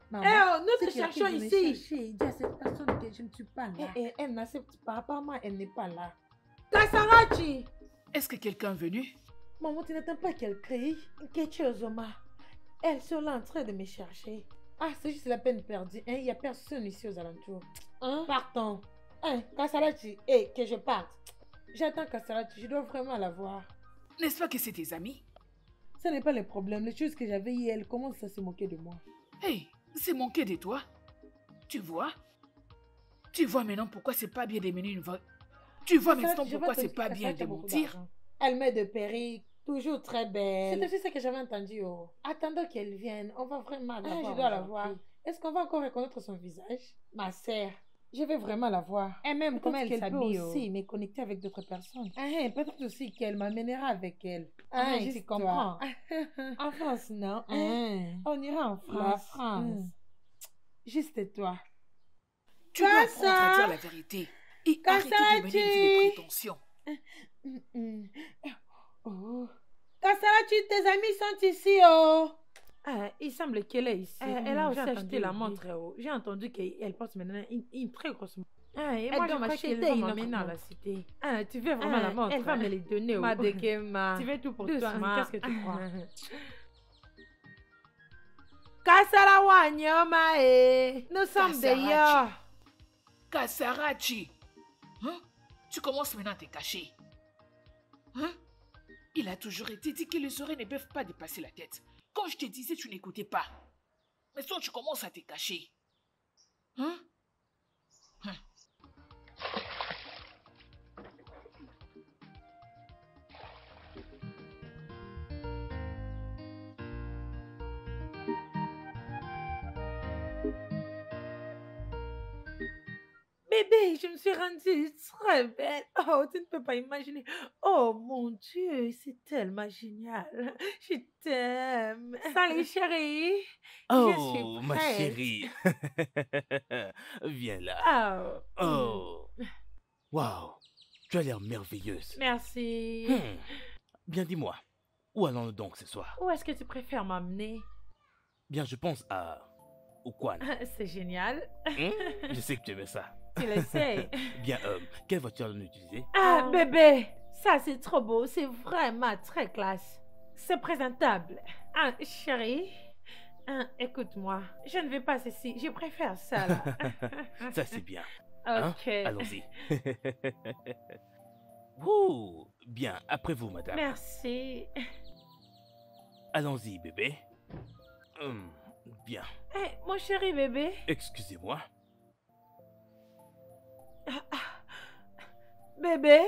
S2: Maman?
S1: oh, nous
S2: C'est
S1: te
S2: qui a été
S1: cherchons
S2: de me
S1: ici.
S2: chercher. Dis à cette personne que je ne suis pas là. Elle n'accepte pas. Apparemment, elle n'est pas là.
S1: Kasarachi! Est-ce que quelqu'un est venu?
S2: Maman, tu n'attends pas qu'elle crie. Ketchozoma. Elle sont là en train de me chercher. Ah, c'est juste la peine perdue. Il n'y a personne ici aux alentours. Partons. Kasarachi, que je parte. J'attends Kasarachi, je dois vraiment la voir.
S1: N'est-ce pas que c'est tes amis?
S2: Ce n'est pas le problème. Les choses que j'avais hier, elle commence à se moquer de moi.
S1: Hey, c'est manqué de toi. Tu vois? Tu vois maintenant pourquoi c'est pas bien de mener une voie. Tu vois maintenant
S2: Kasarachi, je
S1: pourquoi
S2: vais te
S1: c'est pas
S2: dire,
S1: bien
S2: Kasarachi
S1: de
S2: a beaucoup
S1: mentir?
S2: d'argent. Elle met de perruques, toujours très belle. C'est aussi ça que j'avais entendu. Oh. Attendons qu'elle vienne, on va vraiment la voir. Je dois la voir. Est-ce qu'on va encore reconnaître son visage? Ma sœur. Je vais vraiment la voir. Et même comment elle s'habille aussi, me connecter avec d'autres personnes. Peut-être aussi qu'elle m'amènera avec elle. Tu comprends. En France, non. On ira en France. La France. Juste toi.
S1: Tu dois apprendre à dire la vérité et arrêter de mener une vie de prétention.
S2: Kasarachi, tes amis sont ici, oh.
S6: Il semble qu'elle est ici.
S2: Elle a aussi
S6: J'ai
S2: acheté
S6: entendu
S2: la
S6: oui.
S2: montre.
S6: Oh. J'ai entendu qu'elle porte maintenant une très grosse montre. Et
S2: Elle
S6: moi, je
S2: doit
S6: crois
S2: m'acheter
S6: qu'elle va
S2: une
S6: m'emmener
S2: autre
S6: à la
S2: montre.
S6: cité. Tu veux vraiment la montre?
S2: Elle va me les donner.
S6: Ma
S2: oh.
S6: dégueuma.
S2: Tu veux tout pour
S6: Doucement.
S2: toi. Qu'est-ce que tu crois?
S6: Kasarawa nyoma Nous sommes
S1: Kasarachi.
S6: d'ailleurs.
S1: Kasarachi! Hein? Tu commences maintenant à te cacher. Hein? Il a toujours été dit que les oreilles ne peuvent pas dépasser la tête. Quand je te disais, tu n'écoutais pas. Mais toi, tu commences à te cacher. Hein? Hein.
S2: Bébé, je me suis rendue très belle. Oh, tu ne peux pas imaginer. Oh mon Dieu, c'est tellement génial. Je t'aime. Salut chérie. Je suis
S3: Oh, ma
S2: prête.
S3: chérie. Viens là.
S2: Oh.
S3: Oh. Waouh. Tu as l'air merveilleuse.
S2: Merci.
S3: Bien, dis-moi. Où allons-nous donc ce soir?
S2: Où est-ce que tu préfères m'amener?
S3: Bien, je pense à Okwan.
S2: C'est génial.
S3: Je sais que tu aimais ça.
S2: Tu le sais.
S3: Bien, quelle voiture allons-nous utiliser?
S2: Ah, bébé, ça c'est trop beau. C'est vraiment très classe. C'est présentable. Ah, chérie, écoute-moi. Je ne veux pas ceci. Je préfère ça là.
S3: Ça, c'est bien. Hein?
S2: Ok.
S3: Allons-y. Ouh, bien, après vous, madame.
S2: Merci.
S3: Allons-y, bébé. Bien.
S2: Eh, mon chéri bébé.
S3: Excusez-moi.
S2: Bébé.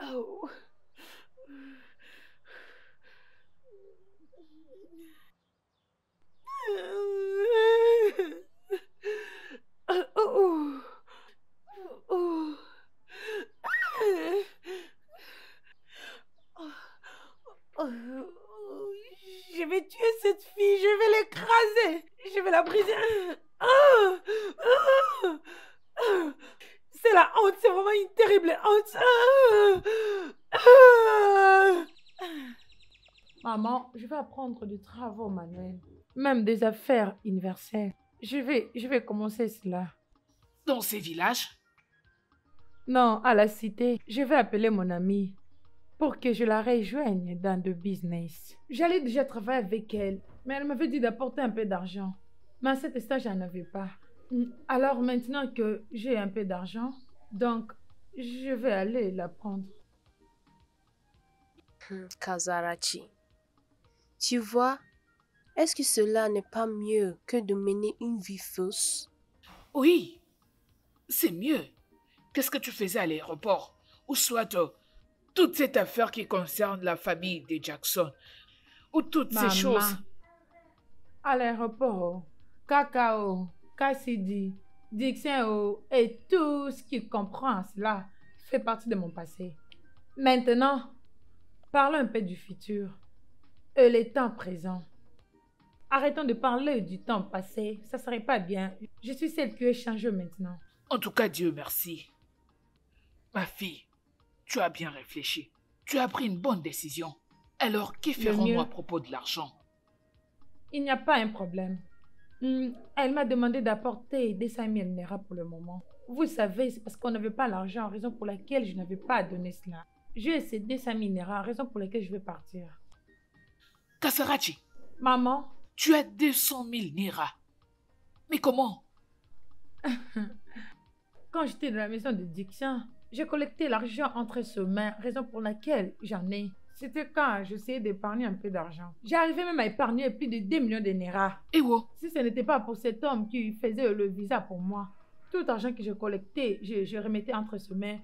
S2: Oh. Je vais tuer cette fille, je vais l'écraser, je vais la briser. C'est la honte, c'est vraiment une terrible honte. Maman, je vais apprendre du travail manuel, même des affaires universelles. Je vais commencer cela.
S1: Dans ces villages?
S2: Non, à la cité, je vais appeler mon amie pour que je la rejoigne dans le business. J'allais déjà travailler avec elle, mais elle m'avait dit d'apporter un peu d'argent. Mais à cet instant, j'en avais pas. Alors maintenant que j'ai un peu d'argent, donc je vais aller la prendre.
S7: Kazarachi, tu vois, est-ce que cela n'est pas mieux que de mener une vie fausse?
S1: Oui, c'est mieux. Qu'est-ce que tu faisais à l'aéroport? Ou soit toute cette affaire qui concerne la famille des Jackson? Ou toutes ces choses?
S2: À l'aéroport, Cacao, Cassidy, Dixon et tout ce qui comprend cela fait partie de mon passé. Maintenant, parlons un peu du futur et les temps présents. Arrêtons de parler du temps passé, ça serait pas bien. Je suis celle qui est changée maintenant.
S1: En tout cas, Dieu merci. Ma fille, tu as bien réfléchi. Tu as pris une bonne décision. Alors, que ferons-nous à propos de l'argent?
S2: Il n'y a pas un problème. Elle m'a demandé d'apporter des 5 000 Naira pour le moment. Vous savez, c'est parce qu'on n'avait pas l'argent, raison pour laquelle je n'avais pas donné cela. J'ai cédé 5 000 Naira, raison pour laquelle je vais partir.
S1: Kasarachi,
S2: Maman,
S1: tu as 200 000 Naira. Mais comment?
S2: Quand j'étais dans la maison de Dixon, j'ai collecté l'argent entre ses mains, raison pour laquelle j'en ai. C'était quand j'essayais d'épargner un peu d'argent. J'arrivais même à épargner plus de 2 millions de Naira.
S1: Eh oh.
S2: Si ce n'était pas pour cet homme qui faisait le visa pour moi, tout l'argent que je collectais, je remettais entre ses mains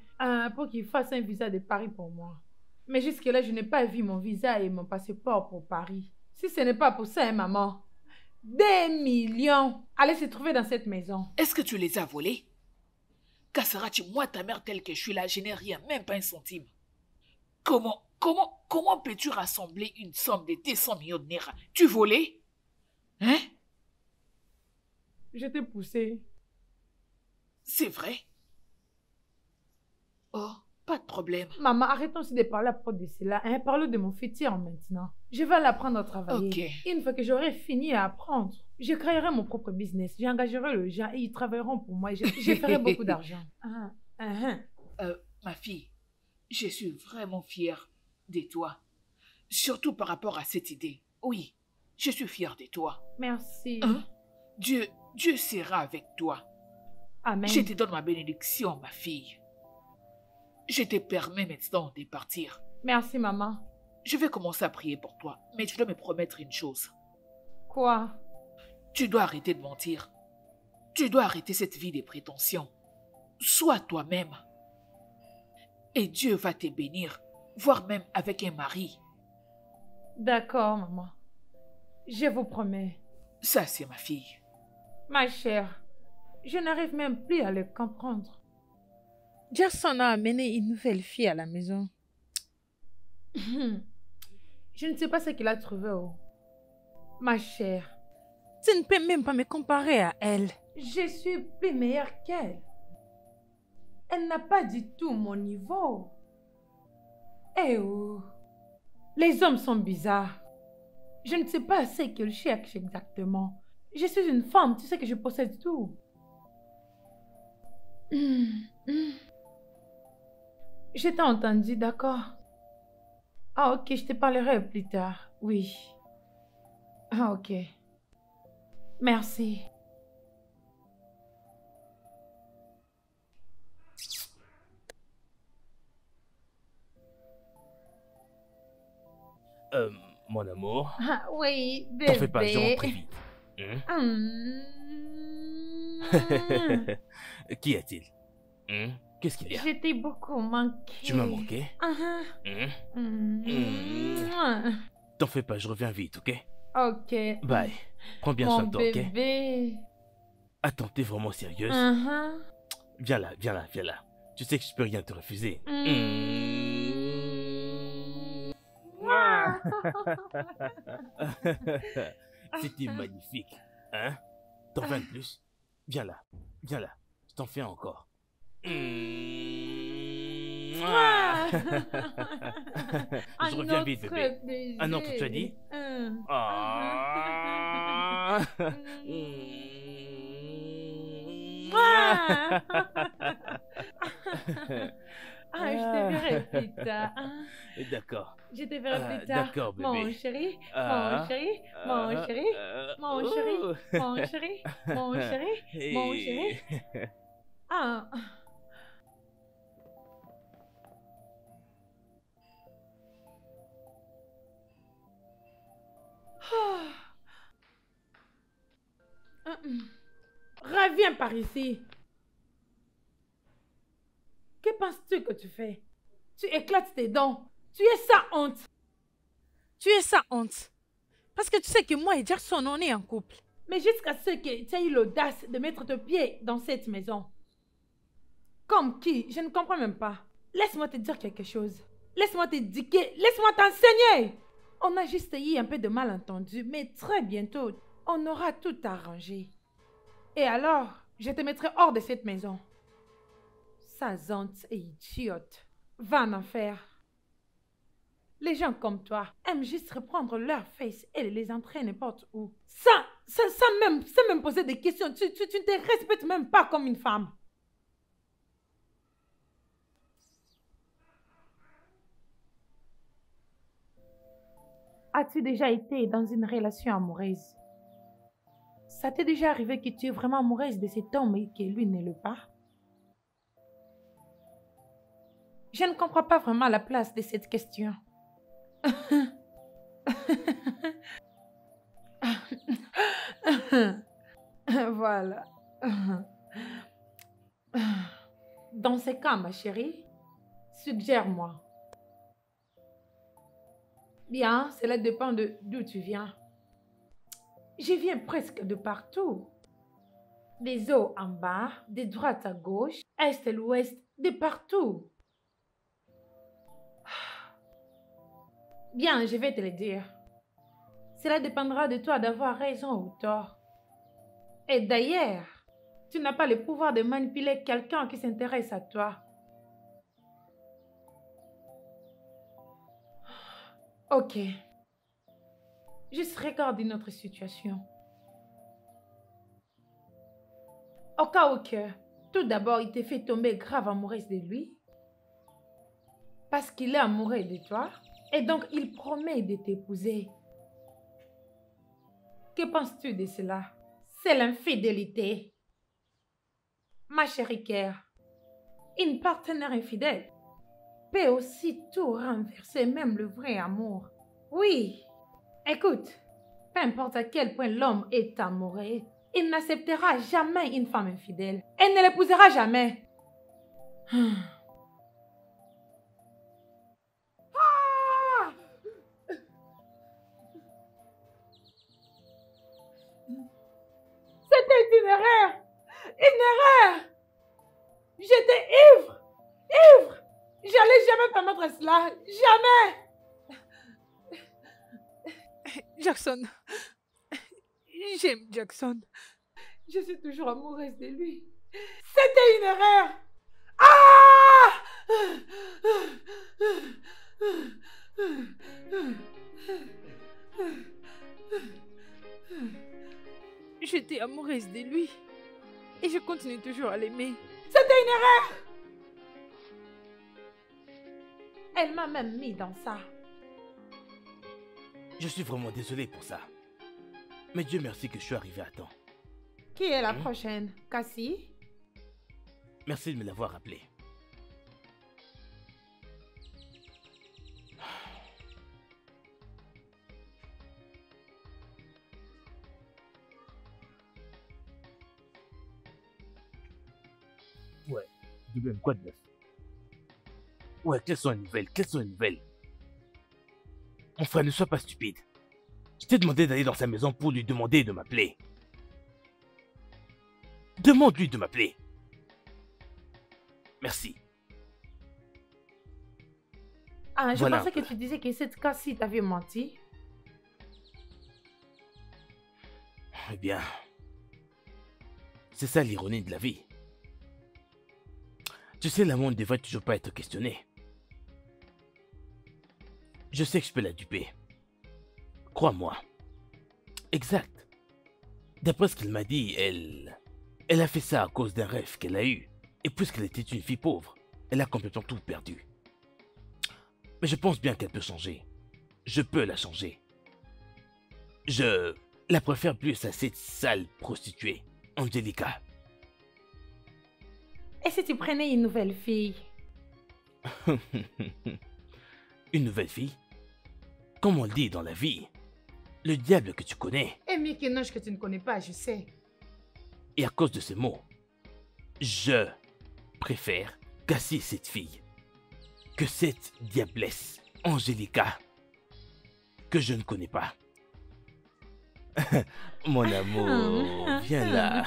S2: pour qu'il fasse un visa de Paris pour moi. Mais jusque-là, je n'ai pas vu mon visa et mon passeport pour Paris. Si ce n'est pas pour ça, maman, 2 millions allaient se trouver dans cette maison.
S1: Est-ce que tu les as volés? Kasarachi, moi, ta mère telle que je suis là, je n'ai rien, même pas un centime. Comment peux-tu rassembler une somme de 200 millions de Naira? Tu volais? Hein?
S2: Je t'ai poussé.
S1: C'est vrai? Oh, pas de problème.
S2: Maman, arrêtons aussi de parler à propos de cela. Parlons de mon futur maintenant. Je vais l'apprendre à travailler.
S1: Ok.
S2: Une fois que j'aurai fini à apprendre, je créerai mon propre business. J'engagerai les gens et ils travailleront pour moi. Je ferai beaucoup d'argent.
S1: Ma fille, je suis vraiment fière de toi. Surtout par rapport à cette idée. Oui, Je suis fière de toi.
S2: Merci.
S1: Hein? Dieu sera avec toi.
S2: Amen.
S1: Je te donne ma bénédiction, ma fille. Je te permets maintenant de partir.
S2: Merci, maman.
S1: Je vais commencer à prier pour toi, mais tu dois me promettre une chose.
S2: Quoi?
S1: Tu dois arrêter de mentir. Tu dois arrêter cette vie de prétention. Sois toi-même. Et Dieu va te bénir, voire même avec un mari.
S2: D'accord, maman. Je vous promets.
S1: Ça, c'est ma fille.
S2: Ma chère, je n'arrive même plus à le comprendre. Jackson a amené une nouvelle fille à la maison. Je ne sais pas ce qu'il a trouvé. Oh. Ma chère, tu ne peux même pas me comparer à elle. Je suis plus meilleure qu'elle. Elle n'a pas du tout mon niveau. Eh oh, les hommes sont bizarres. Je ne sais pas ce qu'ils cherchent exactement. Je suis une femme, tu sais que je possède tout. Je t'ai entendu, d'accord? Ah ok, je te parlerai plus tard. Oui. Ah ok. Merci.
S3: Mon amour.
S2: Ah oui, bébé.
S3: T'en fais pas, je rentre très vite. Qu'y a-t-il? Qu'est-ce qu'il y a?
S2: Je t'ai beaucoup manqué.
S3: Tu m'as manqué? T'en fais pas, je reviens vite, ok?
S2: Ok.
S3: Bye. Prends bien soin de toi, ok?
S2: Mon bébé.
S3: Attends, t'es vraiment sérieuse? Viens là, viens là, viens là. Tu sais que je peux rien te refuser. C'était magnifique, hein? T'en veux un de plus? Viens là, je t'en fais un encore. Je reviens vite, bébé. Un autre, tu as dit?
S2: Je te verrai plus tard.
S3: D'accord.
S2: Je te verrai plus tard.
S3: D'accord, bébé.
S2: Mon chéri, mon chéri, mon chéri, mon chéri, mon chéri, mon chéri, mon chéri. Reviens par ici. Que penses-tu que tu fais? Tu éclates tes dents. Tu es sa honte. Tu es sa honte. Parce que tu sais que moi et Jackson, on est en couple. Mais jusqu'à ce que tu aies eu l'audace de mettre tes pieds dans cette maison. Comme qui? Je ne comprends même pas. Laisse-moi te dire quelque chose. Laisse-moi t'éduquer. Laisse-moi t'enseigner. On a juste eu un peu de malentendu, mais très bientôt, on aura tout arrangé. Et alors, je te mettrai hors de cette maison. Sazante et idiote. Va en enfer. Les gens comme toi aiment juste reprendre leur face et les entraîner n'importe où. Sans même poser des questions. Tu ne te respectes même pas comme une femme. As-tu déjà été dans une relation amoureuse? Ça t'est déjà arrivé que tu es vraiment amoureuse de cet homme et que lui ne l'est pas? Je ne comprends pas vraiment la place de cette question. Voilà. Dans ce cas, ma chérie, suggère-moi. Bien, cela dépend d'où tu viens. Je viens presque de partout. Des hauts en bas, de droite à gauche, est à l'ouest, de partout. Bien, je vais te le dire. Cela dépendra de toi d'avoir raison ou tort. Et d'ailleurs, tu n'as pas le pouvoir de manipuler quelqu'un qui s'intéresse à toi. Ok. Juste regarde une autre situation. Au cas où que, tout d'abord, il te fait tomber grave amoureuse de lui. Parce qu'il est amoureux de toi. Et donc, il promet de t'épouser. Que penses-tu de cela? C'est l'infidélité. Ma chérie Kerr, une partenaire infidèle peut aussi tout renverser, même le vrai amour. Oui, écoute, peu importe à quel point l'homme est amoureux, il n'acceptera jamais une femme infidèle. Elle ne l'épousera jamais. C'était une erreur! Une erreur! J'étais ivre! Ivre! J'allais jamais permettre cela! Jamais! Jackson. J'aime Jackson. Je suis toujours amoureuse de lui. C'était une erreur! Ah! J'étais amoureuse de lui. Et je continue toujours à l'aimer. C'était une erreur! Elle m'a même mis dans ça.
S3: Je suis vraiment désolé pour ça. Mais Dieu merci que je suis arrivé à temps.
S2: Qui est la prochaine? Cassie?
S3: Merci de me l'avoir rappelé. Ouais, de même, quoi de neuf? Ouais, quelles sont les nouvelles? Quelles sont les nouvelles? Mon frère, ne sois pas stupide. Je t'ai demandé d'aller dans sa maison pour lui demander de m'appeler. Demande-lui de m'appeler. Merci.
S2: Ah, je
S3: Voilà
S2: pensais que tu disais que cette Cassie t'avait menti.
S3: Eh bien, c'est ça l'ironie de la vie. Tu sais, l'amour ne devrait toujours pas être questionné. Je sais que je peux la duper. Crois-moi. Exact. D'après ce qu'elle m'a dit, elle a fait ça à cause d'un rêve qu'elle a eu. Et puisqu'elle était une fille pauvre, elle a complètement tout perdu. Mais je pense bien qu'elle peut changer. Je peux la changer. Je la préfère plus à cette sale prostituée, Angelica.
S2: Et si tu prenais une nouvelle fille?
S3: Une nouvelle fille? Comme on le dit dans la vie, le diable que tu connais.
S2: Et mieux qu'un ange que tu ne connais pas, je sais.
S3: Et à cause de ces mots, je préfère casser cette fille que cette diablesse, Angelica, que je ne connais pas. Mon amour, viens là.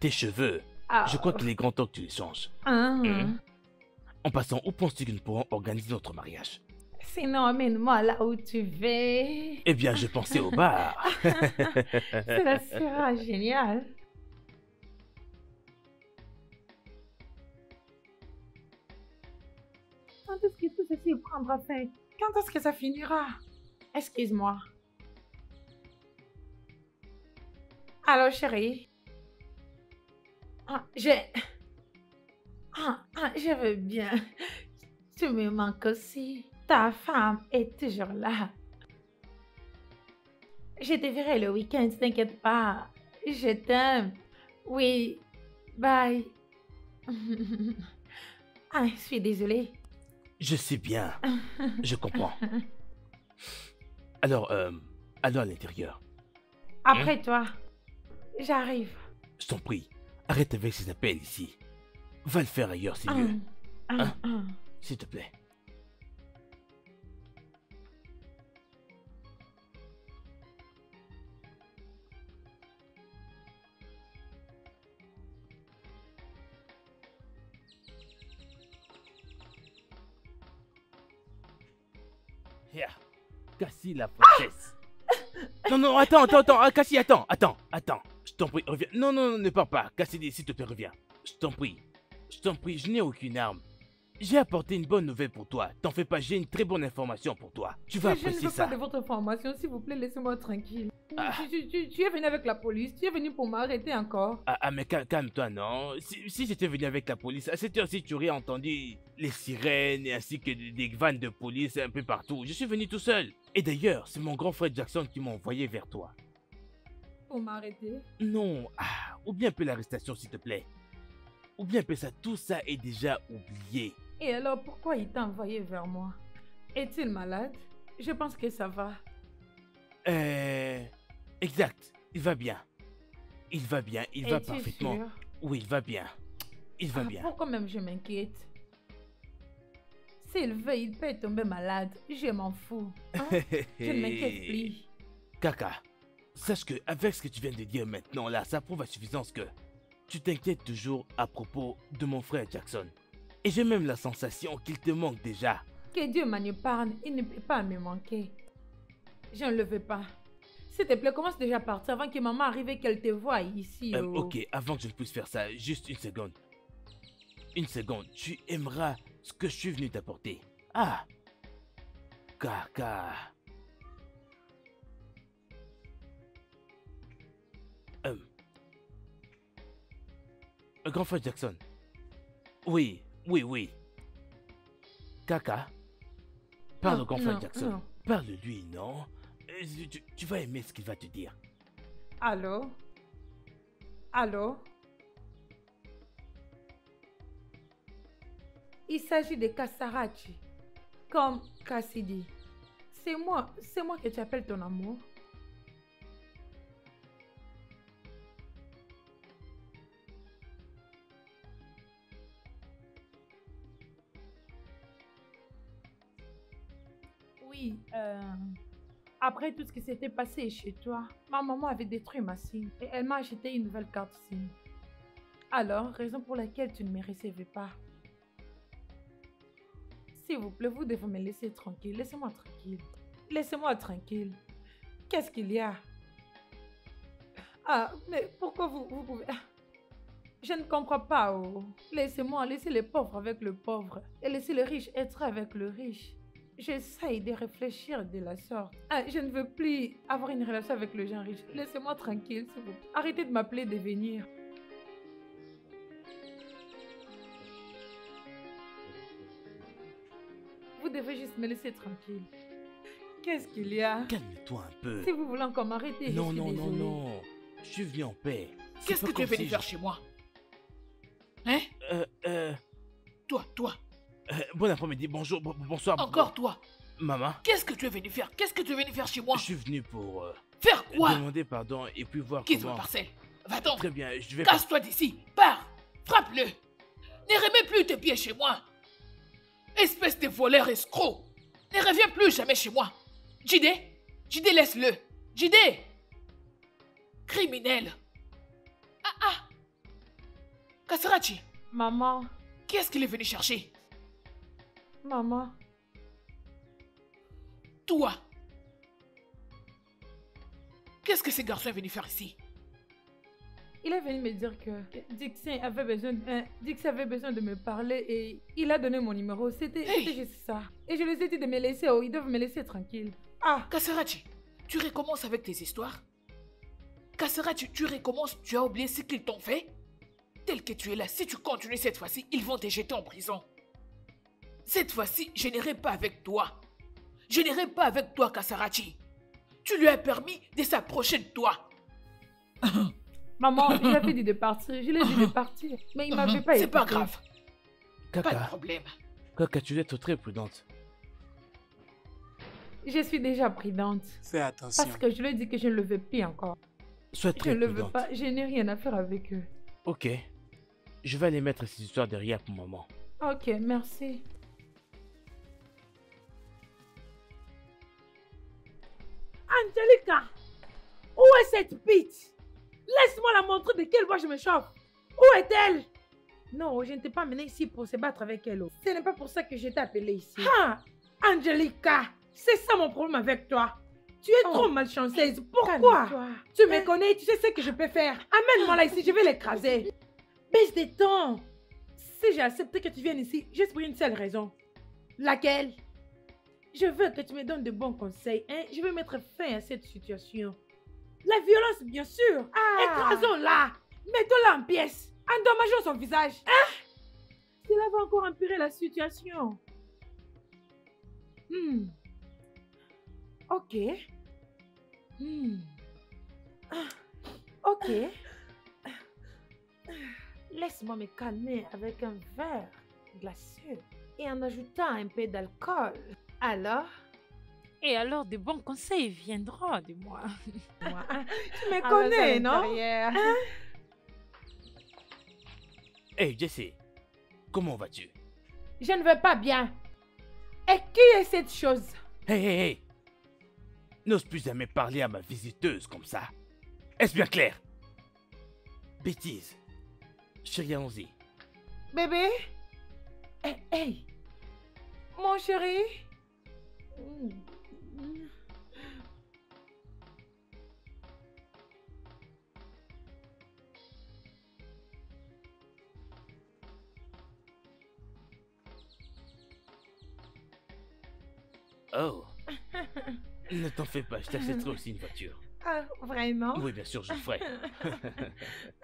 S3: Tes cheveux, je crois qu'il est grand temps que tu les changes. En passant, où penses-tu que nous pourrons organiser notre mariage?
S2: Sinon, amène-moi là où tu veux.
S3: Eh bien, je pensais au bar.
S2: Cela sera génial. Quand est-ce que tout ceci prendra fin? Quand est-ce que ça finira? Excuse-moi. Alors, chérie. Je veux bien. Tu me manques aussi. Ta femme est toujours là. Je te verrai le week-end, t'inquiète pas. Je t'aime. Oui. Bye. Je suis désolée.
S3: Je sais bien. Je comprends. Alors, allons à l'intérieur.
S2: Après toi. J'arrive.
S3: Je t'en prie, arrête avec ces appels ici. Va le faire ailleurs, c'est mieux. S'il te plaît. Yeah. Cassie la princesse. Non, attends, Cassie, attends. Je t'en prie, reviens. Non, ne pars pas. Cassidy, s'il te plaît, reviens. Je t'en prie, je n'ai aucune arme. J'ai apporté une bonne nouvelle pour toi. T'en fais pas, j'ai une très bonne information pour toi. Tu vas
S2: Je ne
S3: apprécier
S2: veux
S3: ça.
S2: pas de votre information, s'il vous plaît, laissez-moi tranquille.
S3: Ah.
S2: Tu es venu avec la police, tu es venu pour m'arrêter encore.
S3: Mais calme-toi, non. Si j'étais venu avec la police, à cette heure-ci, tu aurais entendu les sirènes ainsi que des vannes de police un peu partout. Je suis venu tout seul. Et d'ailleurs, c'est mon grand frère Jackson qui m'a envoyé vers toi.
S2: Pour m'arrêter?
S3: Non, oublie un peu l'arrestation, s'il te plaît. Oublie un peu ça, tout ça est déjà oublié.
S2: Et alors, pourquoi il t'a envoyé vers moi? Est-il malade? Je pense que ça va.
S3: Exact, il va bien. Il va bien, il va
S2: Es-tu
S3: parfaitement.
S2: sûr?
S3: Oui, il va bien. Il va bien.
S2: Pourquoi même je m'inquiète? S'il veut, il peut tomber malade. Je m'en fous. Hein? Je ne m'inquiète plus.
S3: Kaka, sache que avec ce que tu viens de dire maintenant là, ça prouve à suffisance que tu t'inquiètes toujours à propos de mon frère Jackson. Et j'ai même la sensation qu'il te manque déjà.
S2: Que Dieu m'en épargne, il ne peut pas me manquer. Je ne le veux pas. S'il te plaît, commence déjà à partir avant que maman arrive et qu'elle te voie ici.
S3: Ok, avant que je ne puisse faire ça, juste une seconde. Une seconde, tu aimeras ce que je suis venu t'apporter. Ah, Kaka. Grand frère Jackson. Oui. Kaka. Parle au grand frère Jackson.
S2: Non.
S3: Parle-lui, non? Tu vas aimer ce qu'il va te dire.
S2: Allô? Allô? Il s'agit de Kasarachi, comme Cassidy. C'est moi que tu appelles ton amour. Oui, après tout ce qui s'était passé chez toi, ma maman avait détruit ma SIM et elle m'a acheté une nouvelle carte SIM. Alors, raison pour laquelle tu ne me recevais pas. S'il vous plaît, vous devez me laisser tranquille. Laissez-moi tranquille. Laissez-moi tranquille. Qu'est-ce qu'il y a? Ah, mais pourquoi vous pouvez... Je ne comprends pas. Oh. Laissez-moi laisser les pauvres avec le pauvre et laisser le riche être avec le riche. J'essaye de réfléchir de la sorte. Je ne veux plus avoir une relation avec le gens riche. Laissez-moi tranquille, s'il vous plaît. Arrêtez de m'appeler de venir. Vous devez juste me laisser tranquille. Qu'est-ce qu'il y a?
S3: Calme-toi un peu.
S2: Si vous voulez encore m'arrêter,
S3: Non,
S2: je suis désolée.
S3: non. Je suis venu en paix.
S1: Qu'est-ce que tu es venu faire chez moi? Hein? Toi.
S3: Bon après-midi, bonjour, bonsoir.
S1: Encore toi.
S3: Maman,
S1: Qu'est-ce que tu es venu faire? Qu'est-ce que tu es venu faire chez moi?
S3: je suis venu pour
S1: Faire quoi?
S3: demander pardon et puis voir
S1: Quitte
S3: comment...
S1: ma parcelle. Va-t'en.
S3: Très bien, je vais...
S1: Casse-toi d'ici. Pars. Frappe-le. Ne remets plus tes pieds chez moi. Espèce de voleur escroc. Ne reviens plus jamais chez moi. Jide, laisse-le. Jide. Criminel. Kasarachi,
S2: Maman,
S1: qu'est-ce qu'il est venu chercher?
S2: maman.
S1: Toi. Qu'est-ce que ce garçon est venu faire ici?
S2: Il est venu me dire que Dixon avait besoin de me parler et il a donné mon numéro. C'était juste ça. Et je les ai dit de me laisser, ils doivent me laisser tranquille.
S1: Kasarachi, tu recommences avec tes histoires? Kasarachi, tu recommences, tu as oublié ce qu'ils t'ont fait? Tel que tu es là, si tu continues cette fois-ci, ils vont te jeter en prison. Cette fois-ci, je n'irai pas avec toi. Je n'irai pas avec toi, Kasarachi. Tu lui as permis de s'approcher de toi.
S2: Maman, je lui ai dit de partir. Je lui ai dit de partir. Mais il m'avait pas écouté.
S1: C'est pas grave. Pas de
S3: Kaka,
S1: problème.
S3: Kaka, tu dois être très prudente.
S2: Je suis déjà prudente.
S5: Fais attention.
S2: Parce que je lui ai dit que je ne le veux plus encore.
S3: Sois
S2: Je
S3: très
S2: ne le
S3: prudente.
S2: veux pas. Je n'ai rien à faire avec eux.
S3: Ok. Je vais aller mettre ces histoires derrière pour maman.
S2: Ok, merci.
S6: Angelica, où est cette bitch? Laisse-moi la montrer de quelle voie je me chauffe. Où est-elle?
S2: Non, je ne t'ai pas amené ici pour se battre avec elle. Ce n'est pas pour ça que je t'ai appelé ici.
S6: Ah, Angelica, c'est ça mon problème avec toi. Tu es trop malchanceuse. Pourquoi?
S2: Calme-toi.
S6: Tu me connais, tu sais ce que je peux faire. Amène-moi là ici, je vais l'écraser. Baisse des tons. Si j'ai accepté que tu viennes ici, juste pour une seule raison. Laquelle? Je veux que tu me donnes de bons conseils. Hein? Je veux mettre fin à cette situation. La violence, bien sûr. Écrasons-la. Mettons-la en pièces. Endommageons son visage. Hein? Cela va encore empirer la situation. Ok. Ok. Laisse-moi me calmer avec un verre glacé et en ajoutant un peu d'alcool. Alors?
S2: Et alors, de bons conseils viendront de moi.
S6: Moi, tu me connais, non?
S3: Hey Jesse, comment vas-tu?
S6: Je ne vais pas bien. Et qui est cette chose?
S3: Hey! N'ose plus jamais parler à ma visiteuse comme ça. Est-ce bien clair? Bêtise. Chérie, allons-y.
S6: Bébé? Hey! Mon chéri?
S3: Oh. Ne t'en fais pas, je t'achèterai aussi une voiture.
S6: Ah, vraiment?
S3: Oui, bien sûr, je le ferai.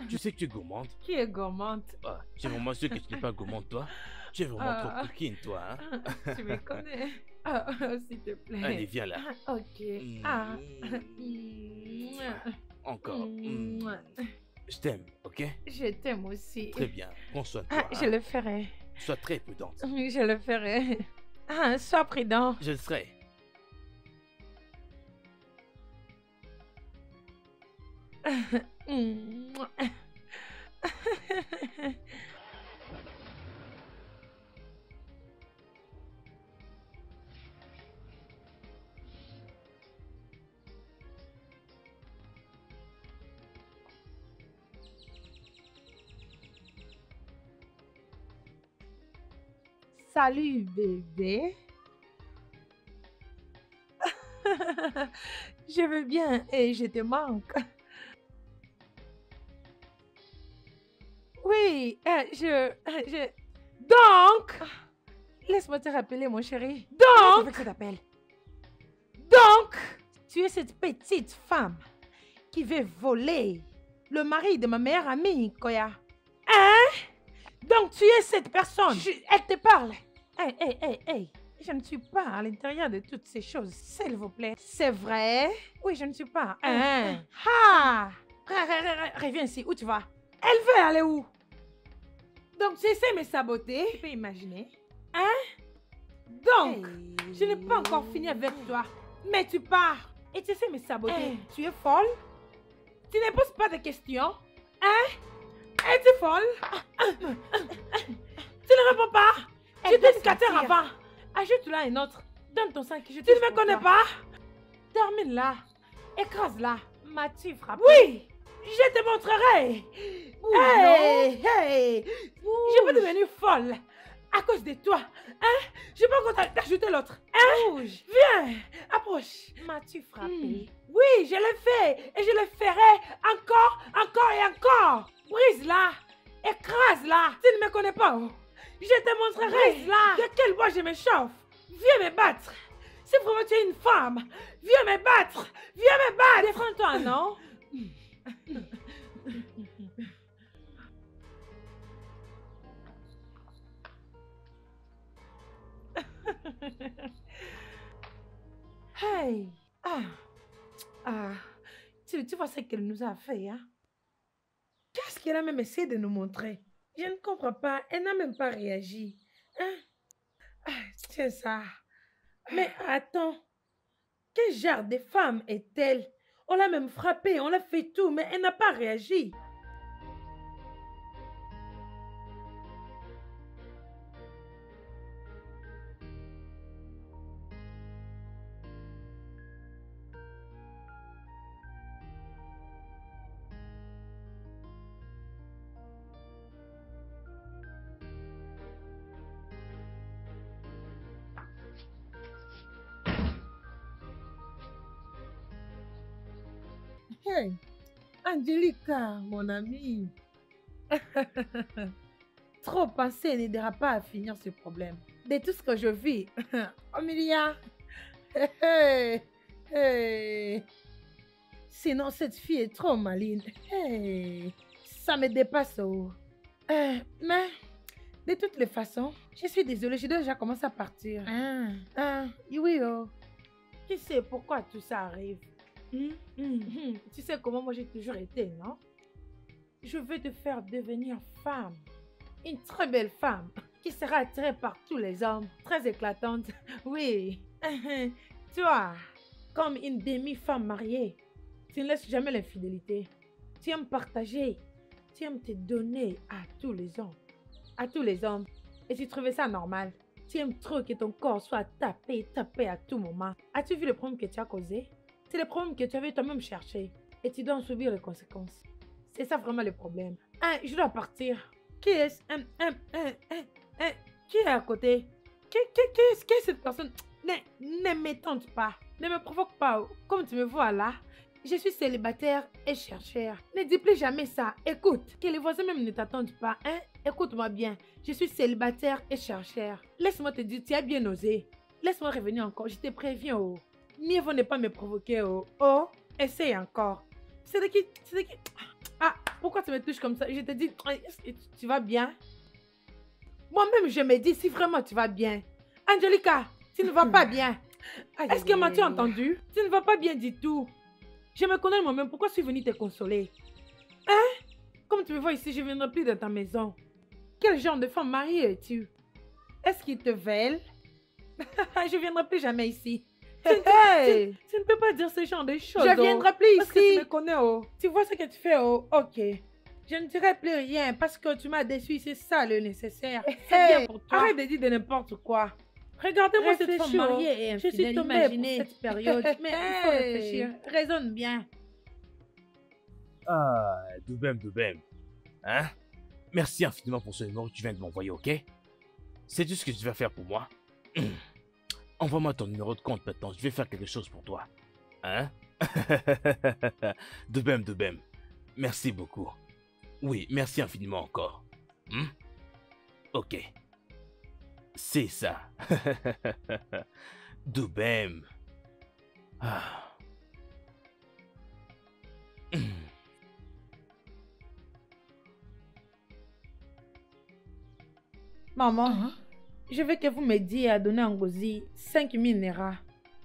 S3: Tu sais que tu es gourmande?
S6: Qui est gourmande?
S3: Ah, tu es vraiment sûr que tu n'es pas gourmande, toi? Tu es vraiment trop coquine, toi, hein?
S6: Tu me connais. S'il te plaît.
S3: Allez, viens là.
S6: Ok.
S3: Encore. Je t'aime, ok?
S6: Je t'aime aussi.
S3: Très bien, prends soin de toi.
S6: Je le ferai.
S3: Sois très prudente.
S6: Je le ferai. Sois prudent.
S3: Je le serai.
S6: Salut bébé. Je veux bien et je te manque. Oui, Donc, laisse-moi te rappeler, mon chéri. Donc, que ça t'appelle. Donc, tu es cette petite femme qui veut voler le mari de ma meilleure amie, Koya. Hein? Donc, tu es cette personne. Elle te parle. Hey. Je ne suis pas à l'intérieur de toutes ces choses, s'il vous plaît. C'est vrai? Oui, je ne suis pas. Reviens ici. Où tu vas? Elle veut aller où? Donc, tu essaies de me saboter? Tu peux imaginer. Hein? Donc, je n'ai pas encore fini avec toi. Mais tu pars. Et tu essaies de me saboter. Tu es folle? Tu ne poses pas de questions? Hein? Es-tu folle? Tu ne réponds pas? Tu t'es une catère avant. Ajoute-la une autre. Donne ton sang que je te... Tu ne me connais pas? Termine-la. Écrase-la. M'as-tu frappé? Oui! Je te montrerai. Hey! Je peux devenir folle à cause de toi. Hein? Je peux encore t'ajouter l'autre. Hein? Rouge. Viens, approche. M'as-tu frappé? Oui, je l'ai fait et je le ferai encore et encore. Brise-la. Écrase-la. Tu ne me connais pas. Oh. Je te montrerai de quel bois je me chauffe. Viens me battre. Si vraiment tu es une femme, viens me battre. Viens me battre. Défends-toi, non? Hey. Tu vois ce qu'elle nous a fait, hein? Qu'est-ce qu'elle a même essayé de nous montrer? Je ne comprends pas. Elle n'a même pas réagi. Hein? C'est ça. Mais attends. Quel genre de femme est-elle? On l'a même frappée, on l'a fait tout, mais elle n'a pas réagi. Hey, Angelica, mon amie. Trop penser n'aidera pas à finir ce problème. De tout ce que je vis, Omilia, hey, hey. Sinon cette fille est trop maligne. Hey. Ça me dépasse. Oh. Mais de toutes les façons, je suis désolée, je dois déjà commencer à partir. Oui, oh. Qui sait pourquoi tout ça arrive? Tu sais comment moi j'ai toujours été, non? Je veux te faire devenir femme. Une très belle femme qui sera attirée par tous les hommes. Très éclatante. Oui. Toi, comme une demi-femme mariée, tu ne laisses jamais l'infidélité. Tu aimes partager. Tu aimes te donner à tous les hommes. À tous les hommes. Et tu trouvais ça normal. Tu aimes trop que ton corps soit tapé à tout moment. As-tu vu le problème que tu as causé? C'est le problème que tu avais toi-même cherché. Et tu dois en subir les conséquences. C'est ça vraiment le problème. Je dois partir. Qui est-ce? Qui est à côté? Qui est cette personne? Ne m'étonne pas. Ne me provoque pas. Comme tu me vois là, je suis célibataire et chercheur. Ne dis plus jamais ça. Écoute, que les voisins même ne t'attendent pas. Écoute-moi bien. Je suis célibataire et chercheur. Laisse-moi te dire, tu as bien osé. Laisse-moi revenir encore. Je te préviens. Oh. Mieux vaut ne pas me provoquer. Oh, essaye encore. C'est de qui? Ah, pourquoi tu me touches comme ça? Je te dis, tu vas bien? Moi-même, je me dis si vraiment tu vas bien. Angelica, tu ne vas pas bien. Est-ce que m'as-tu entendu? Tu ne vas pas bien du tout. Je me connais moi-même. Pourquoi suis venue te consoler? Comme tu me vois ici, je ne viendrai plus dans ta maison. Quel genre de femme mariée es-tu? Est-ce qu'il te veulent? Je ne viendrai plus jamais ici. Tu ne peux pas dire ce genre de choses. Je ne viendrai plus ici. Parce que tu me connais, oh. Tu vois ce que tu fais, oh. Ok. Je ne dirai plus rien parce que tu m'as déçu. C'est ça le nécessaire. C'est bien pour toi. Arrête de dire de n'importe quoi. Regardez-moi cette femme mariée et infidèle. Je suis tombée pour cette période. Mais il faut réfléchir. Raisonne bien.
S3: Ah, Doubem. Hein? Merci infiniment pour ce numéro que tu viens de m'envoyer, ok? C'est tout ce que tu vas faire pour moi. Envoie-moi ton numéro de compte maintenant, je vais faire quelque chose pour toi. Hein? Doubem. Merci beaucoup. Oui, merci infiniment encore. Ok. C'est ça. Doubem. Ah.
S6: Maman, je veux que vous m'aidiez à donner à Ngozi 5000 Naira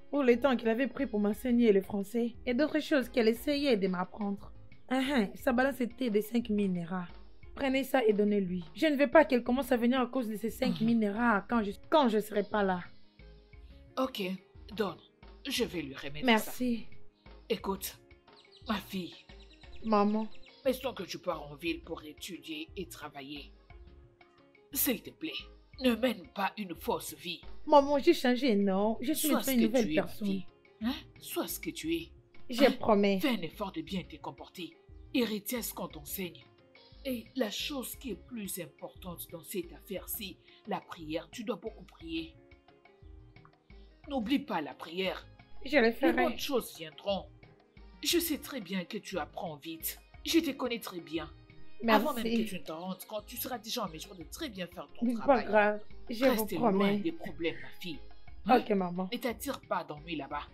S6: pour le temps qu'il avait pris pour m'enseigner le français et d'autres choses qu'elle essayait de m'apprendre. Sa balance était de 5000 Naira. Prenez ça et donnez-lui. Je ne veux pas qu'elle commence à venir à cause de ces 5000 Naira quand je ne serai pas là.
S1: Ok, donne. Je vais lui remettre ça.
S6: Merci.
S1: Écoute, ma fille.
S6: Maman.
S1: Laisse-toi que tu pars en ville pour étudier et travailler. S'il te plaît, ne mène pas une fausse vie.
S6: Maman, j'ai changé, non? Je suis une nouvelle personne.
S1: Sois ce que tu es.
S6: Je promets.
S1: Fais un effort de bien te comporter et retiens ce qu'on t'enseigne. Et la chose qui est plus importante dans cette affaire-ci, la prière. Tu dois beaucoup prier. N'oublie pas la prière.
S6: Je le ferai.
S1: Les bonnes choses viendront. Je sais très bien que tu apprends vite. Je te connais très bien.
S6: Merci.
S1: Avant même que tu ne te rendes compte, tu seras déjà en mesure de très bien faire ton
S6: Pas
S1: travail.
S6: grave, je
S1: Reste
S6: vous promets.
S1: loin des problèmes, ma fille.
S6: Ok, maman.
S1: Ne t'attire pas d'ennui là-bas.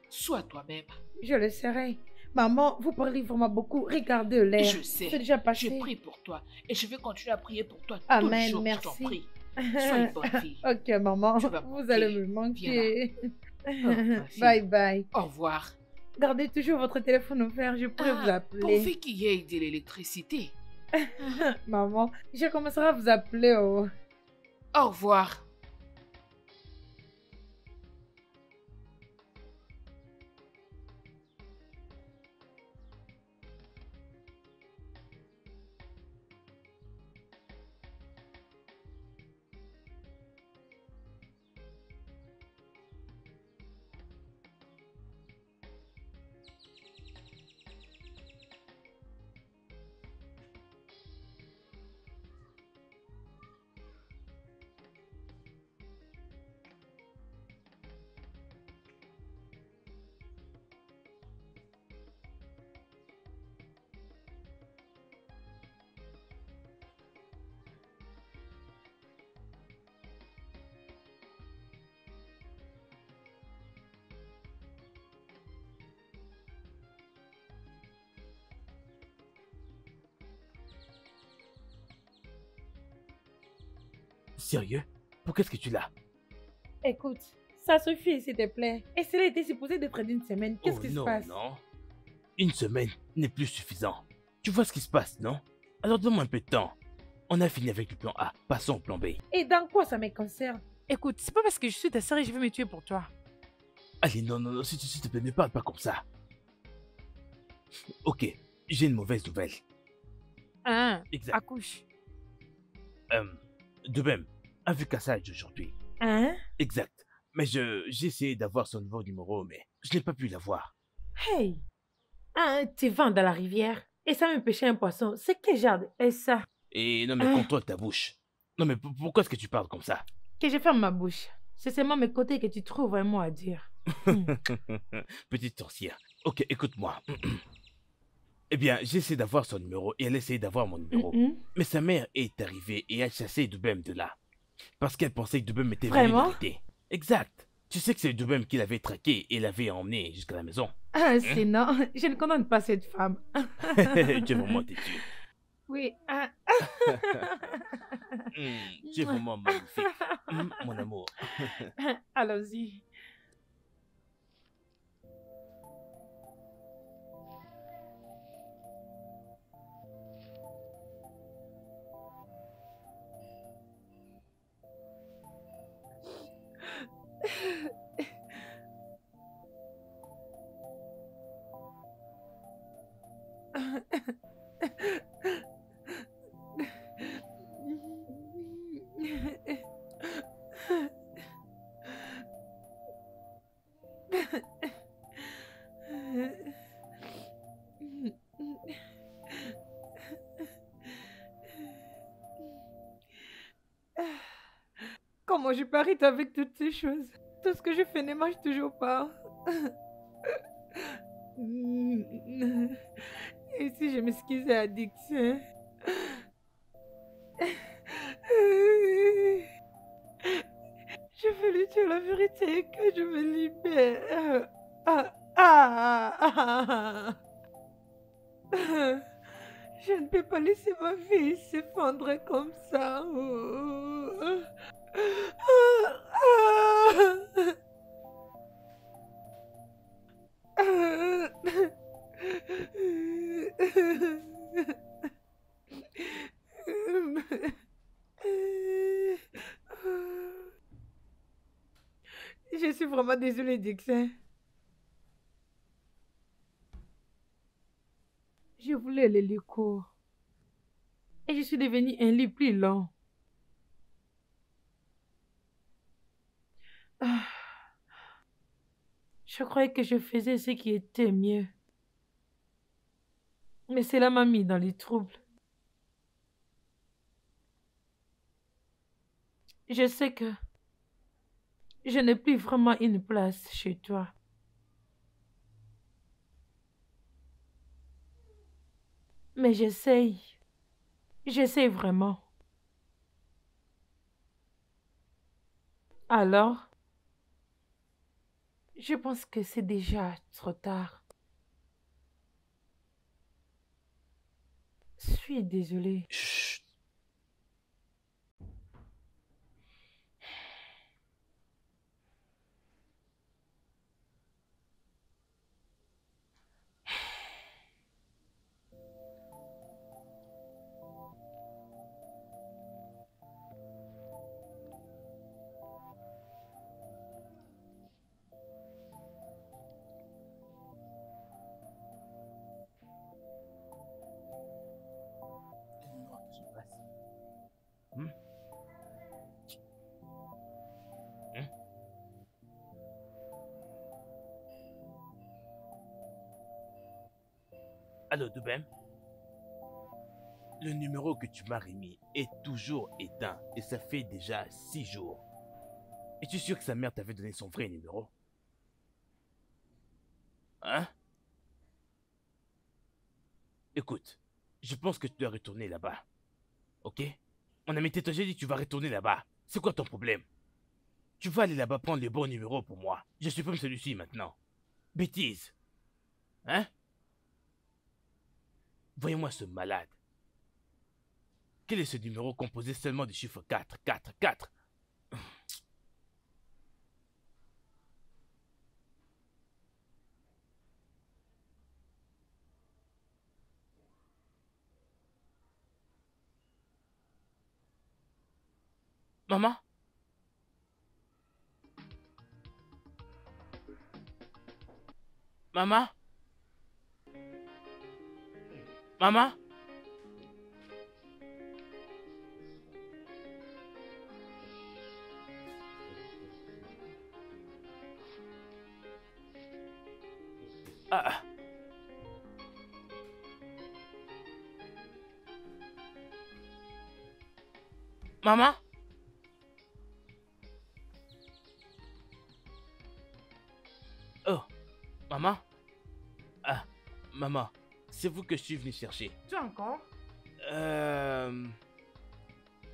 S1: Sois toi-même.
S6: Je le serai. Maman, vous parlez vraiment beaucoup. Regardez l'air.
S1: Je sais.
S6: C'est déjà passé.
S1: Je prie pour toi. Et je vais continuer à prier pour toi
S6: Amen,
S1: tous les jours.
S6: merci.
S1: Je t'en prie. Sois une bonne fille.
S6: Ok, maman.
S1: Tu vas
S6: Vous
S1: manquer.
S6: allez me manquer.
S1: ma fille.
S6: Bye bye.
S1: Au revoir.
S6: Gardez toujours votre téléphone ouvert. Je pourrais vous
S1: Pour
S6: appeler.
S1: faire qu'il y ait de l'électricité.
S6: Maman, je commencerai à vous appeler. Oh.
S1: Au revoir.
S3: Sérieux? Pour qu'est-ce que tu l'as?
S6: Écoute, ça suffit s'il te plaît. Et cela était supposé d'être d'une semaine. Qu'est-ce qui se passe?
S3: Non. Une semaine n'est plus suffisant. Tu vois ce qui se passe, non? Alors donne-moi un peu de temps. On a fini avec le plan A, passons au plan B.
S6: Et dans quoi ça me concerne?
S2: Écoute, c'est pas parce que je suis ta sœur et je vais me tuer pour toi.
S3: Allez, non, s'il te plaît, ne parle pas comme ça. Ok, j'ai une mauvaise nouvelle.
S2: Hein?
S3: Exact.
S2: Accouche.
S3: De même, un vu cassage aujourd'hui.
S6: Hein?
S3: Exact. Mais j'ai essayé d'avoir son nouveau numéro, mais je n'ai pas pu l'avoir.
S6: Hey! Ah, tu vas dans la rivière et ça me pêcher un poisson. C'est quel genre de... Et ça?
S3: Et non, mais contrôle ta bouche. Non, mais pourquoi est-ce que tu parles comme ça?
S6: Que je ferme ma bouche. C'est seulement mes côtés que tu trouves un mot à dire.
S3: Petite sorcière. Ok, écoute-moi. Eh bien, j'ai essayé d'avoir son numéro et elle a essayé d'avoir mon numéro. Mais sa mère est arrivée et a chassé Doubem de là. Parce qu'elle pensait que Doubem était venu
S6: Vraiment?
S3: l'irriter. Exact. Tu sais que c'est Doubem qui l'avait traqué et l'avait emmené jusqu'à la maison.
S6: Ah, c'est non. Je ne condamne pas cette femme.
S3: Tu es vraiment têtu.
S6: Oui. Ah.
S3: Tu es vraiment magnifique. Mon amour.
S6: Allons-y. Comment je peux arrêter avec toutes ces choses? Tout ce que je fais ne marche toujours pas. Et si je m'excusais à Dixon? Je veux lui dire la vérité et que je me libère. Je ne peux pas laisser ma vie s'effondrer comme ça. Je suis vraiment désolée, Dixon. Je voulais aller les cours. Et je suis devenue un lit plus long. Je croyais que je faisais ce qui était mieux. Mais cela m'a mis dans les troubles. Je sais que je n'ai plus vraiment une place chez toi. Mais j'essaye. J'essaye vraiment. Alors, je pense que c'est déjà trop tard. Je suis désolée.
S3: Chut. Allô, Doubem? Le numéro que tu m'as remis est toujours éteint et ça fait déjà 6 jours. Es-tu sûr que sa mère t'avait donné son vrai numéro? Hein? Écoute, je pense que tu dois retourner là-bas. Ok? Mon ami Této, j'ai dit que tu vas retourner là-bas. C'est quoi ton problème? Tu vas aller là-bas prendre les bons numéros pour moi. Je supprime celui-ci maintenant. Bêtise. Hein? Voyez-moi ce malade. Quel est ce numéro composé seulement du chiffre 4, 4, 4? Maman? Maman? Maman? Ah. Maman? Oh, maman? Ah, maman, c'est vous que je suis venu chercher.
S6: Tu encore?
S3: Je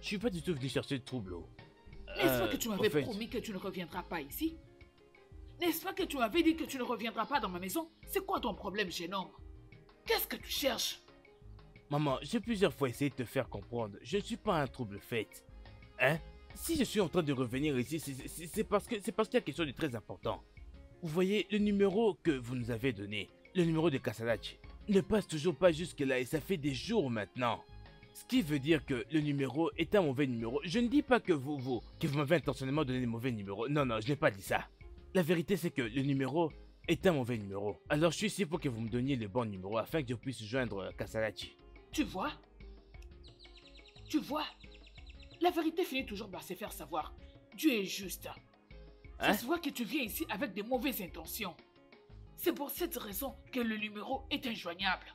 S3: suis pas du tout venu chercher de trouble.
S1: N'est-ce pas que tu m'avais
S3: au fait-
S1: promis que tu ne reviendras pas ici? N'est-ce pas que tu m'avais dit que tu ne reviendras pas dans ma maison? C'est quoi ton problème gênant? Qu'est-ce que tu cherches?
S3: Maman, j'ai plusieurs fois essayé de te faire comprendre. Je ne suis pas un trouble fait. Hein? Si je suis en train de revenir ici, c'est parce qu'il y a quelque chose de très important. Vous voyez, le numéro que vous nous avez donné, le numéro de Kasadachi, ne passe toujours pas jusque là et ça fait des jours maintenant. Ce qui veut dire que le numéro est un mauvais numéro. Je ne dis pas que vous m'avez intentionnellement donné des mauvais numéros. Non, non, je n'ai pas dit ça. La vérité, c'est que le numéro est un mauvais numéro. Alors je suis ici pour que vous me donniez le bon numéro afin que je puisse joindre Kasadachi.
S1: Tu vois? Tu vois? La vérité finit toujours par se faire savoir. Dieu est juste.
S3: Hein?
S1: Ça se voit que tu viens ici avec de mauvaises intentions. C'est pour cette raison que le numéro est injoignable.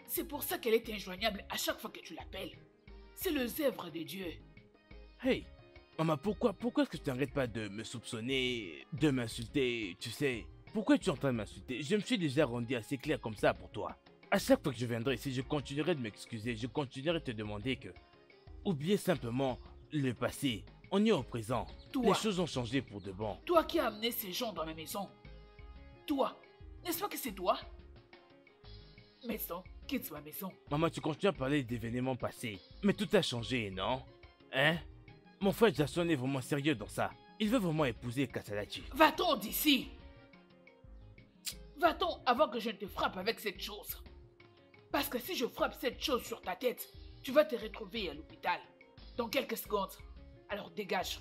S1: C'est pour ça qu'elle est injoignable à chaque fois que tu l'appelles. C'est le zèbre de Dieu.
S3: Hey, maman, pourquoi est-ce que tu n'arrêtes pas de me soupçonner, de m'insulter, tu sais? Pourquoi tu es en train de m'insulter? Je me suis déjà rendu assez clair comme ça pour toi. À chaque fois que je viendrai ici, je continuerai de m'excuser, je continuerai de te demander que... Oubliez simplement le passé, on est au présent.
S1: Toi.
S3: Les choses ont changé pour de bon.
S1: Toi qui as amené ces gens dans ma maison. Toi. N'est-ce pas que c'est toi? Maison, quitte ma maison.
S3: Maman, tu continues à parler d'événements passés, mais tout a changé, non? Hein? Mon frère Jason est vraiment sérieux dans ça. Il veut vraiment épouser Kasadachi.
S1: Va-t'en d'ici. Va-t'en avant que je ne te frappe avec cette chose. Parce que si je frappe cette chose sur ta tête, tu vas te retrouver à l'hôpital. Dans quelques secondes. Alors dégage.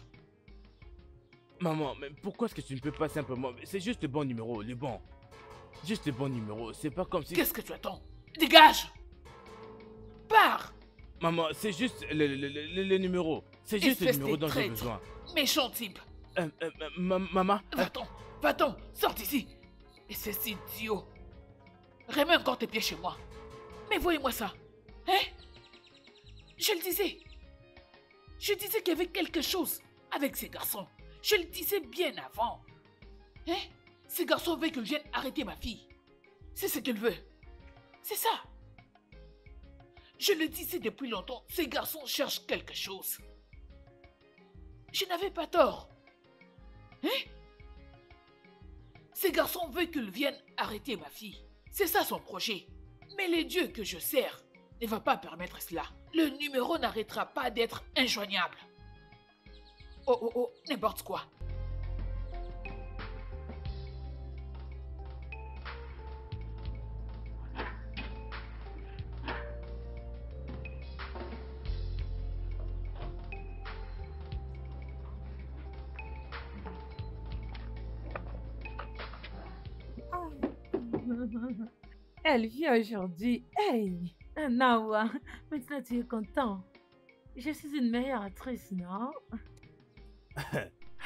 S3: Maman, mais pourquoi est-ce que tu ne peux pas simplement... C'est juste le bon numéro, le bon. Juste le bon numéro, c'est pas comme si...
S1: Qu'est-ce que tu attends? Dégage! Pars!
S3: Maman, c'est juste le numéro. C'est juste le
S1: Espèce
S3: numéro
S1: de
S3: dont j'ai
S1: traître.
S3: besoin.
S1: Méchant type.
S3: Maman...
S1: Va-t'en, sors d'ici. Et c'est si idiot. Remets encore tes pieds chez moi. Mais voyez-moi ça. Hein? Je le disais. Je disais qu'il y avait quelque chose avec ces garçons. Je le disais bien avant. Hein? Ces garçons veulent que je vienne arrêter ma fille. C'est ce qu'ils veulent. C'est ça. Je le disais depuis longtemps, ces garçons cherchent quelque chose. Je n'avais pas tort. Hein? Ces garçons veulent qu'ils viennent arrêter ma fille. C'est ça son projet. Mais le Dieu que je sers ne va pas permettre cela. Le numéro n'arrêtera pas d'être injoignable. Oh, n'importe quoi.
S6: Elle vient aujourd'hui. Hey, Nawa, maintenant tu es content. Je suis une meilleure actrice, non?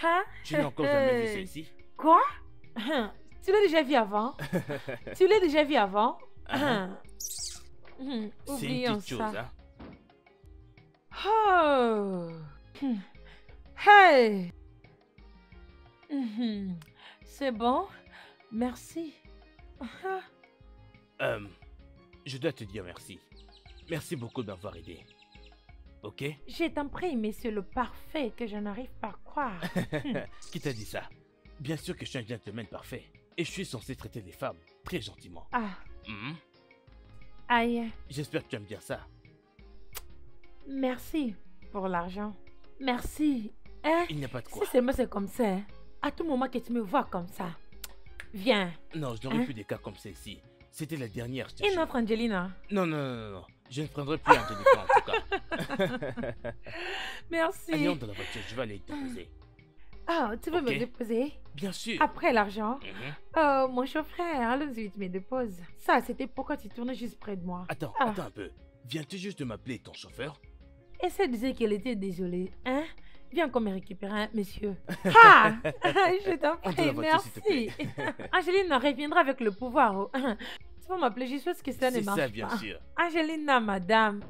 S6: Hein?
S3: Tu n'as encore jamais vu celle-ci?
S6: Quoi? Tu l'as déjà vu avant? Tu l'as déjà vu avant?
S3: C'est une
S6: Oublions
S3: petite chose,
S6: ça.
S3: hein?
S6: Oh! Hey! C'est bon? Merci.
S3: Je dois te dire merci. Merci beaucoup d'avoir aidé. Ok?
S6: Je t'en prie, monsieur le parfait, que je n'arrive pas à croire.
S3: Qui t'a dit ça? Bien sûr que je suis un gentleman parfait. Et je suis censé traiter les femmes très gentiment.
S6: Ah,
S3: Mhm.
S6: aïe.
S3: J'espère que tu aimes bien ça.
S6: Merci pour l'argent. Merci. Hein?
S3: Il n'y a pas de
S6: Si
S3: quoi.
S6: seulement c'est comme ça, hein? À tout moment que tu me vois comme ça, viens.
S3: Non, je n'aurai
S6: Hein?
S3: plus des cas comme celle-ci. C'était la dernière, je te
S6: Une
S3: jure.
S6: autre Angelina.
S3: Non, non, non, non, non. Je ne prendrai plus Angelica en tout cas.
S6: Merci.
S3: Allons dans la voiture, je vais aller te déposer.
S6: Ah, tu veux
S3: Ok.
S6: me déposer?
S3: Bien sûr.
S6: Après l'argent?
S3: Mhm.
S6: Oh, mon chauffeur, allons-y, tu me déposes. Ça, c'était pourquoi tu tournais juste près de moi.
S3: Attends,
S6: Ah.
S3: attends un peu. Viens-tu juste de m'appeler ton chauffeur?
S6: Essaie de dire qu'elle était désolée, hein? Viens encore me récupérer, hein, monsieur. Ah! Je t'en
S3: Entre
S6: prie,
S3: la voiture, s'il te
S6: merci. Angelina reviendra avec le pouvoir. Oh. Tu vas m'appeler juste parce que ça ne
S3: C'est
S6: marche
S3: ça, bien
S6: pas.
S3: sûr.
S6: Angelina, madame.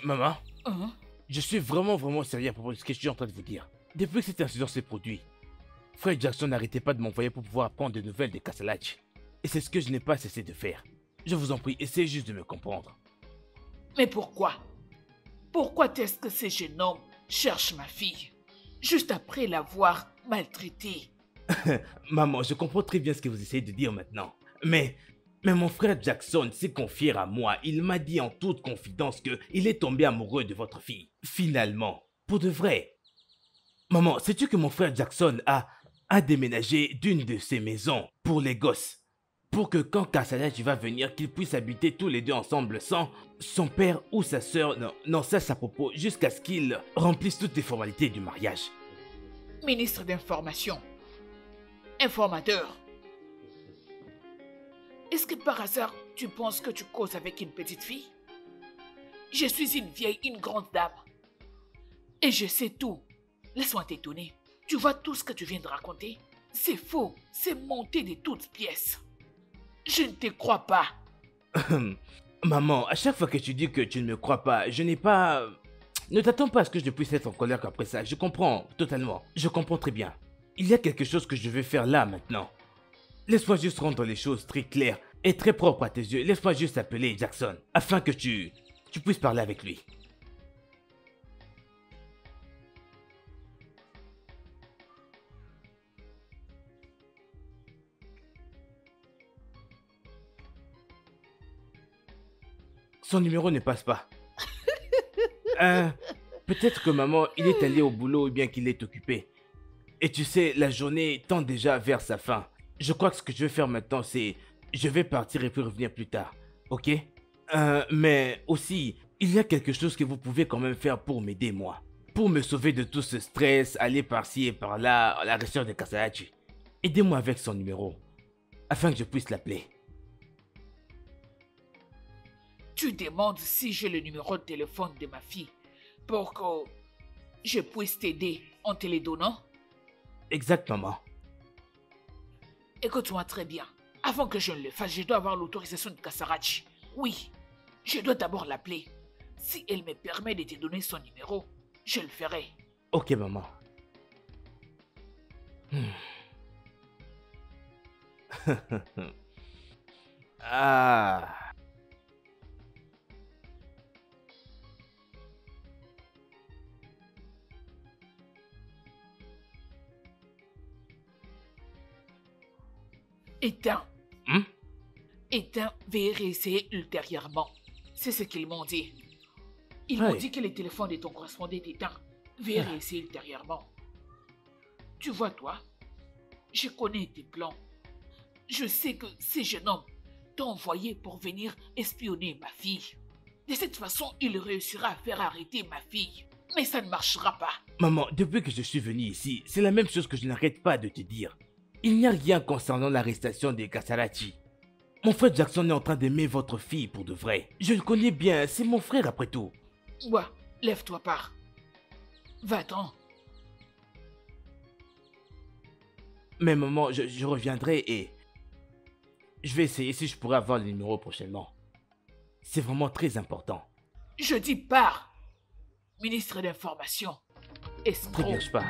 S3: Maman,
S1: Hein?
S3: je suis vraiment sérieux à propos de ce que je suis en train de vous dire. Depuis que cet incident s'est produit, Fred Jackson n'arrêtait pas de m'envoyer pour pouvoir apprendre des nouvelles de Kasalachi. Et c'est ce que je n'ai pas cessé de faire. Je vous en prie, essayez juste de me comprendre.
S1: Mais pourquoi? Pourquoi est-ce que ces jeunes hommes cherchent ma fille? Juste après l'avoir maltraitée.
S3: Maman, je comprends très bien ce que vous essayez de dire maintenant. Mais mon frère Jackson s'est confié à moi. Il m'a dit en toute confidence que il est tombé amoureux de votre fille. Finalement, pour de vrai. Maman, sais-tu que mon frère Jackson a déménagé d'une de ses maisons pour les gosses? Pour que quand Kasalachi va venir, qu'ils puissent habiter tous les deux ensemble sans son père ou sa sœur. Non, ça c'est à propos, jusqu'à ce qu'ils remplissent toutes les formalités du mariage.
S1: Ministre d'information. Informateur. Est-ce que par hasard, tu penses que tu causes avec une petite fille? Je suis une vieille, une grande dame. Et je sais tout. Laisse-moi t'étonner. Tu vois tout ce que tu viens de raconter? C'est faux. C'est monté de toutes pièces. Je ne te crois pas.
S3: Maman, à chaque fois que tu dis que tu ne me crois pas, je n'ai pas... Ne t'attends pas à ce que je puisse être en colère qu'après ça. Je comprends totalement. Je comprends très bien. Il y a quelque chose que je vais faire là maintenant. Laisse-moi juste rendre les choses très claires et très propres à tes yeux. Laisse-moi juste appeler Jackson afin que tu puisses parler avec lui. Son numéro ne passe pas. Peut-être que maman, il est allé au boulot ou bien qu'il est occupé. Et tu sais, la journée tend déjà vers sa fin. Je crois que ce que je vais faire maintenant, c'est... Je vais partir et puis revenir plus tard. Ok? Mais aussi, il y a quelque chose que vous pouvez quand même faire pour m'aider, moi. Pour me sauver de tout ce stress, aller par-ci et par-là, à la recherche de Kasalachi. Aidez-moi avec son numéro, afin que je puisse l'appeler.
S1: Tu demandes si j'ai le numéro de téléphone de ma fille pour que je puisse t'aider en te les donnant?
S3: Exact, maman.
S1: Écoute-moi très bien. Avant que je ne le fasse, je dois avoir l'autorisation de Kasarachi. Oui, je dois d'abord l'appeler. Si elle me permet de te donner son numéro, je le ferai.
S3: Ok, maman. Ah...
S1: Éteins.
S3: Hmm?
S1: Éteins, veuillez réessayer ultérieurement. C'est ce qu'ils m'ont dit. Ils m'ont
S3: Ouais.
S1: dit que le téléphone de ton correspondant est éteint. Veuillez réessayer ultérieurement. Tu vois, toi, je connais tes plans. Je sais que ces jeunes hommes t'ont envoyé pour venir espionner ma fille. De cette façon, il réussira à faire arrêter ma fille. Mais ça ne marchera pas.
S3: Maman, depuis que je suis venu ici, c'est la même chose que je n'arrête pas de te dire. Il n'y a rien concernant l'arrestation de Kasarachi. Mon frère Jackson est en train d'aimer votre fille pour de vrai. Je le connais bien, c'est mon frère après tout.
S1: Ouais, lève-toi par. Va-t'en.
S3: Mais maman, je reviendrai et... Je vais essayer si je pourrais avoir le numéro prochainement. C'est vraiment très important.
S1: Je dis pars. ministre d'information.
S3: Ne
S1: Escroc.
S3: gâche pas.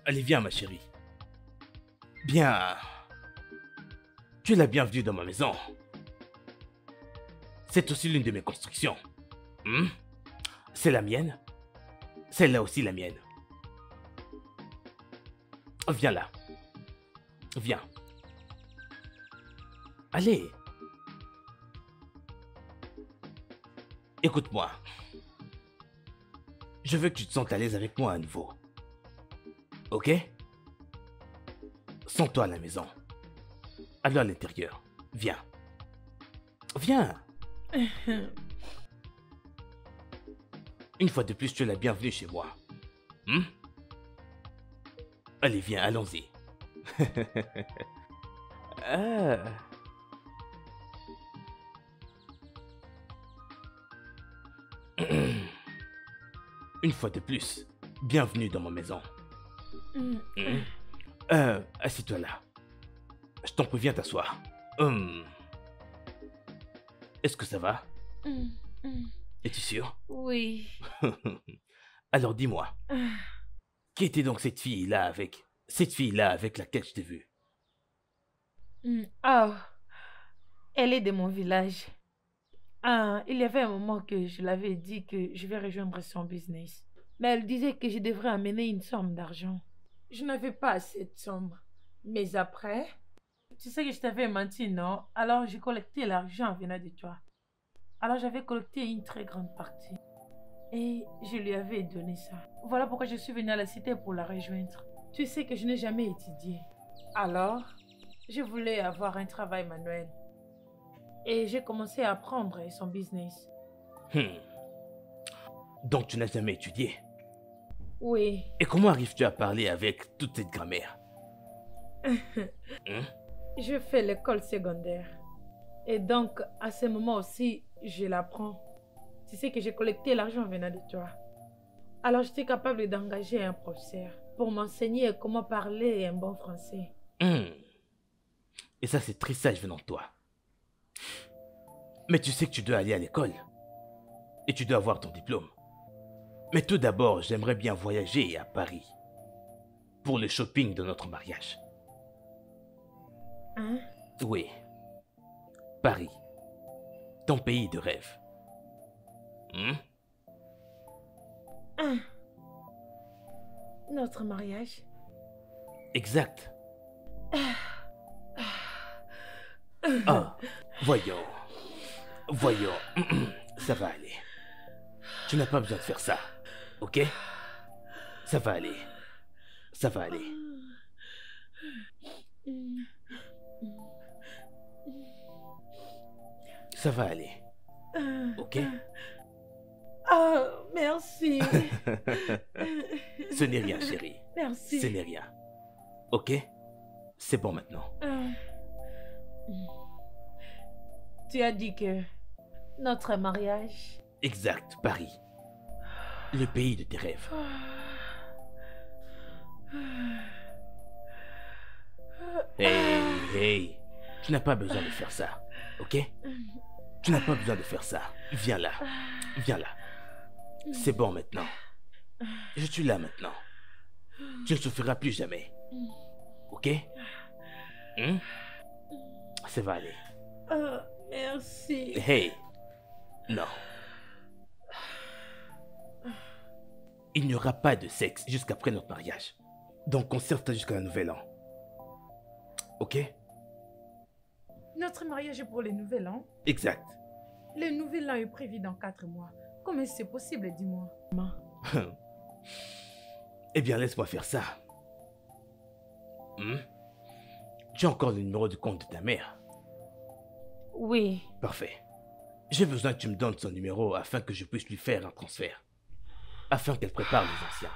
S3: Allez, viens, ma chérie. Bien. Tu es la bienvenue dans ma maison. C'est aussi l'une de mes constructions. C'est la mienne. Celle-là aussi la mienne. Viens là. Viens. Allez. Écoute-moi. Je veux que tu te sentes à l'aise avec moi à nouveau. Ok? Sens-toi à la maison. Allons à l'intérieur. Viens. Viens. Une fois de plus, tu es la bienvenue chez moi. Allez, viens, allons-y. Ah. Une fois de plus, bienvenue dans ma maison. Assieds-toi là. Je t'en prie, viens t'asseoir. Est-ce que ça va? Es-tu sûre?
S2: Oui.
S3: Alors dis-moi, qui était donc cette fille-là avec... Cette fille-là avec laquelle je t'ai vu?
S2: Elle est de mon village. Il y avait un moment que je l'avais dit que je vais rejoindre son business. Mais elle disait que je devrais amener une somme d'argent. Je n'avais pas assez de somme. Mais après, tu sais que je t'avais menti, non? Alors j'ai collecté l'argent venant de toi. Alors j'avais collecté une très grande partie. Et je lui avais donné ça. Voilà pourquoi je suis venue à la cité pour la rejoindre. Tu sais que je n'ai jamais étudié. Alors, je voulais avoir un travail manuel. Et j'ai commencé à apprendre son business.
S3: Donc tu n'as jamais étudié?
S2: Oui.
S3: Et comment arrives-tu à parler avec toute cette grammaire?
S2: Je fais l'école secondaire. Et donc, à ce moment aussi, je l'apprends. Tu sais que j'ai collecté l'argent venant de toi. Alors, j'étais capable d'engager un professeur pour m'enseigner comment parler un bon français.
S3: Et ça, c'est très sage venant de toi. Mais tu sais que tu dois aller à l'école. Et tu dois avoir ton diplôme. Mais tout d'abord, j'aimerais bien voyager à Paris. Pour le shopping de notre mariage.
S2: Hein?
S3: Oui. Paris. Ton pays de rêve.
S2: Notre mariage?
S3: Exact. Ah, voyons. Voyons. Ça va aller. Tu n'as pas besoin de faire ça. Ok? Ça va aller. Ça va aller. Ça va aller. Ok?
S2: Ah, merci.
S3: Ce n'est rien, chérie.
S2: Merci.
S3: Ce n'est rien. Ok? C'est bon maintenant.
S2: Tu as dit que notre mariage...
S3: Exact, Paris. Le pays de tes rêves. Hey, tu n'as pas besoin de faire ça, ok? Tu n'as pas besoin de faire ça. Viens là, viens là. C'est bon maintenant. Je suis là maintenant. Tu ne souffriras plus jamais. Ok? Ça va aller.
S2: Merci.
S3: Hey, non. Il n'y aura pas de sexe jusqu'après notre mariage. Donc conserve ça jusqu'à un nouvel an. Ok?
S2: Notre mariage est pour le nouvel an?
S3: Exact.
S2: Le nouvel an est prévu dans 4 mois. Comment c'est possible, dis-moi?
S3: Eh bien, laisse-moi faire ça. Tu as encore le numéro de compte de ta mère?
S2: Oui.
S3: Parfait. J'ai besoin que tu me donnes son numéro afin que je puisse lui faire un transfert. Afin qu'elle prépare les anciens.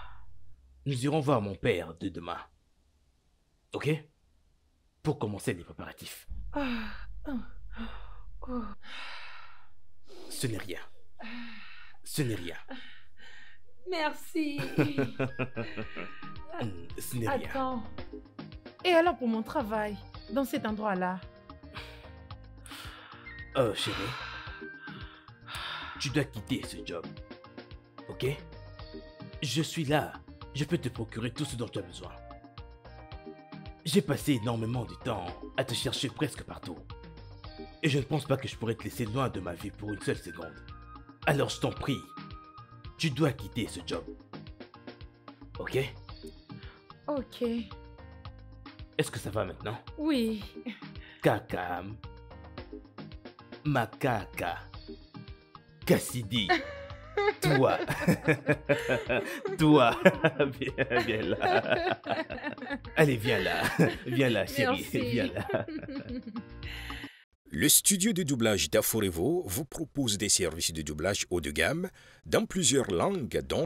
S3: Nous irons voir mon père dès demain. Ok? Pour commencer les préparatifs. Ce n'est rien. Ce n'est rien.
S2: Merci.
S3: Ce n'est rien.
S2: Attends. Et alors pour mon travail, dans cet endroit-là?
S3: Oh, chérie. Tu dois quitter ce job. Ok? Je suis là. Je peux te procurer tout ce dont tu as besoin. J'ai passé énormément de temps à te chercher presque partout. Et je ne pense pas que je pourrais te laisser loin de ma vie pour une seule seconde. Alors je t'en prie, tu dois quitter ce job. Ok?
S2: Ok.
S3: Est-ce que ça va maintenant?
S2: Oui.
S3: Kakam. Makaka. Cassidy. Toi. Toi. Viens là. Allez, viens là. Viens là, chérie.
S2: Merci.
S3: Viens là.
S8: Le studio de doublage d'Aforevo vous propose des services de doublage haut de gamme dans plusieurs langues, dont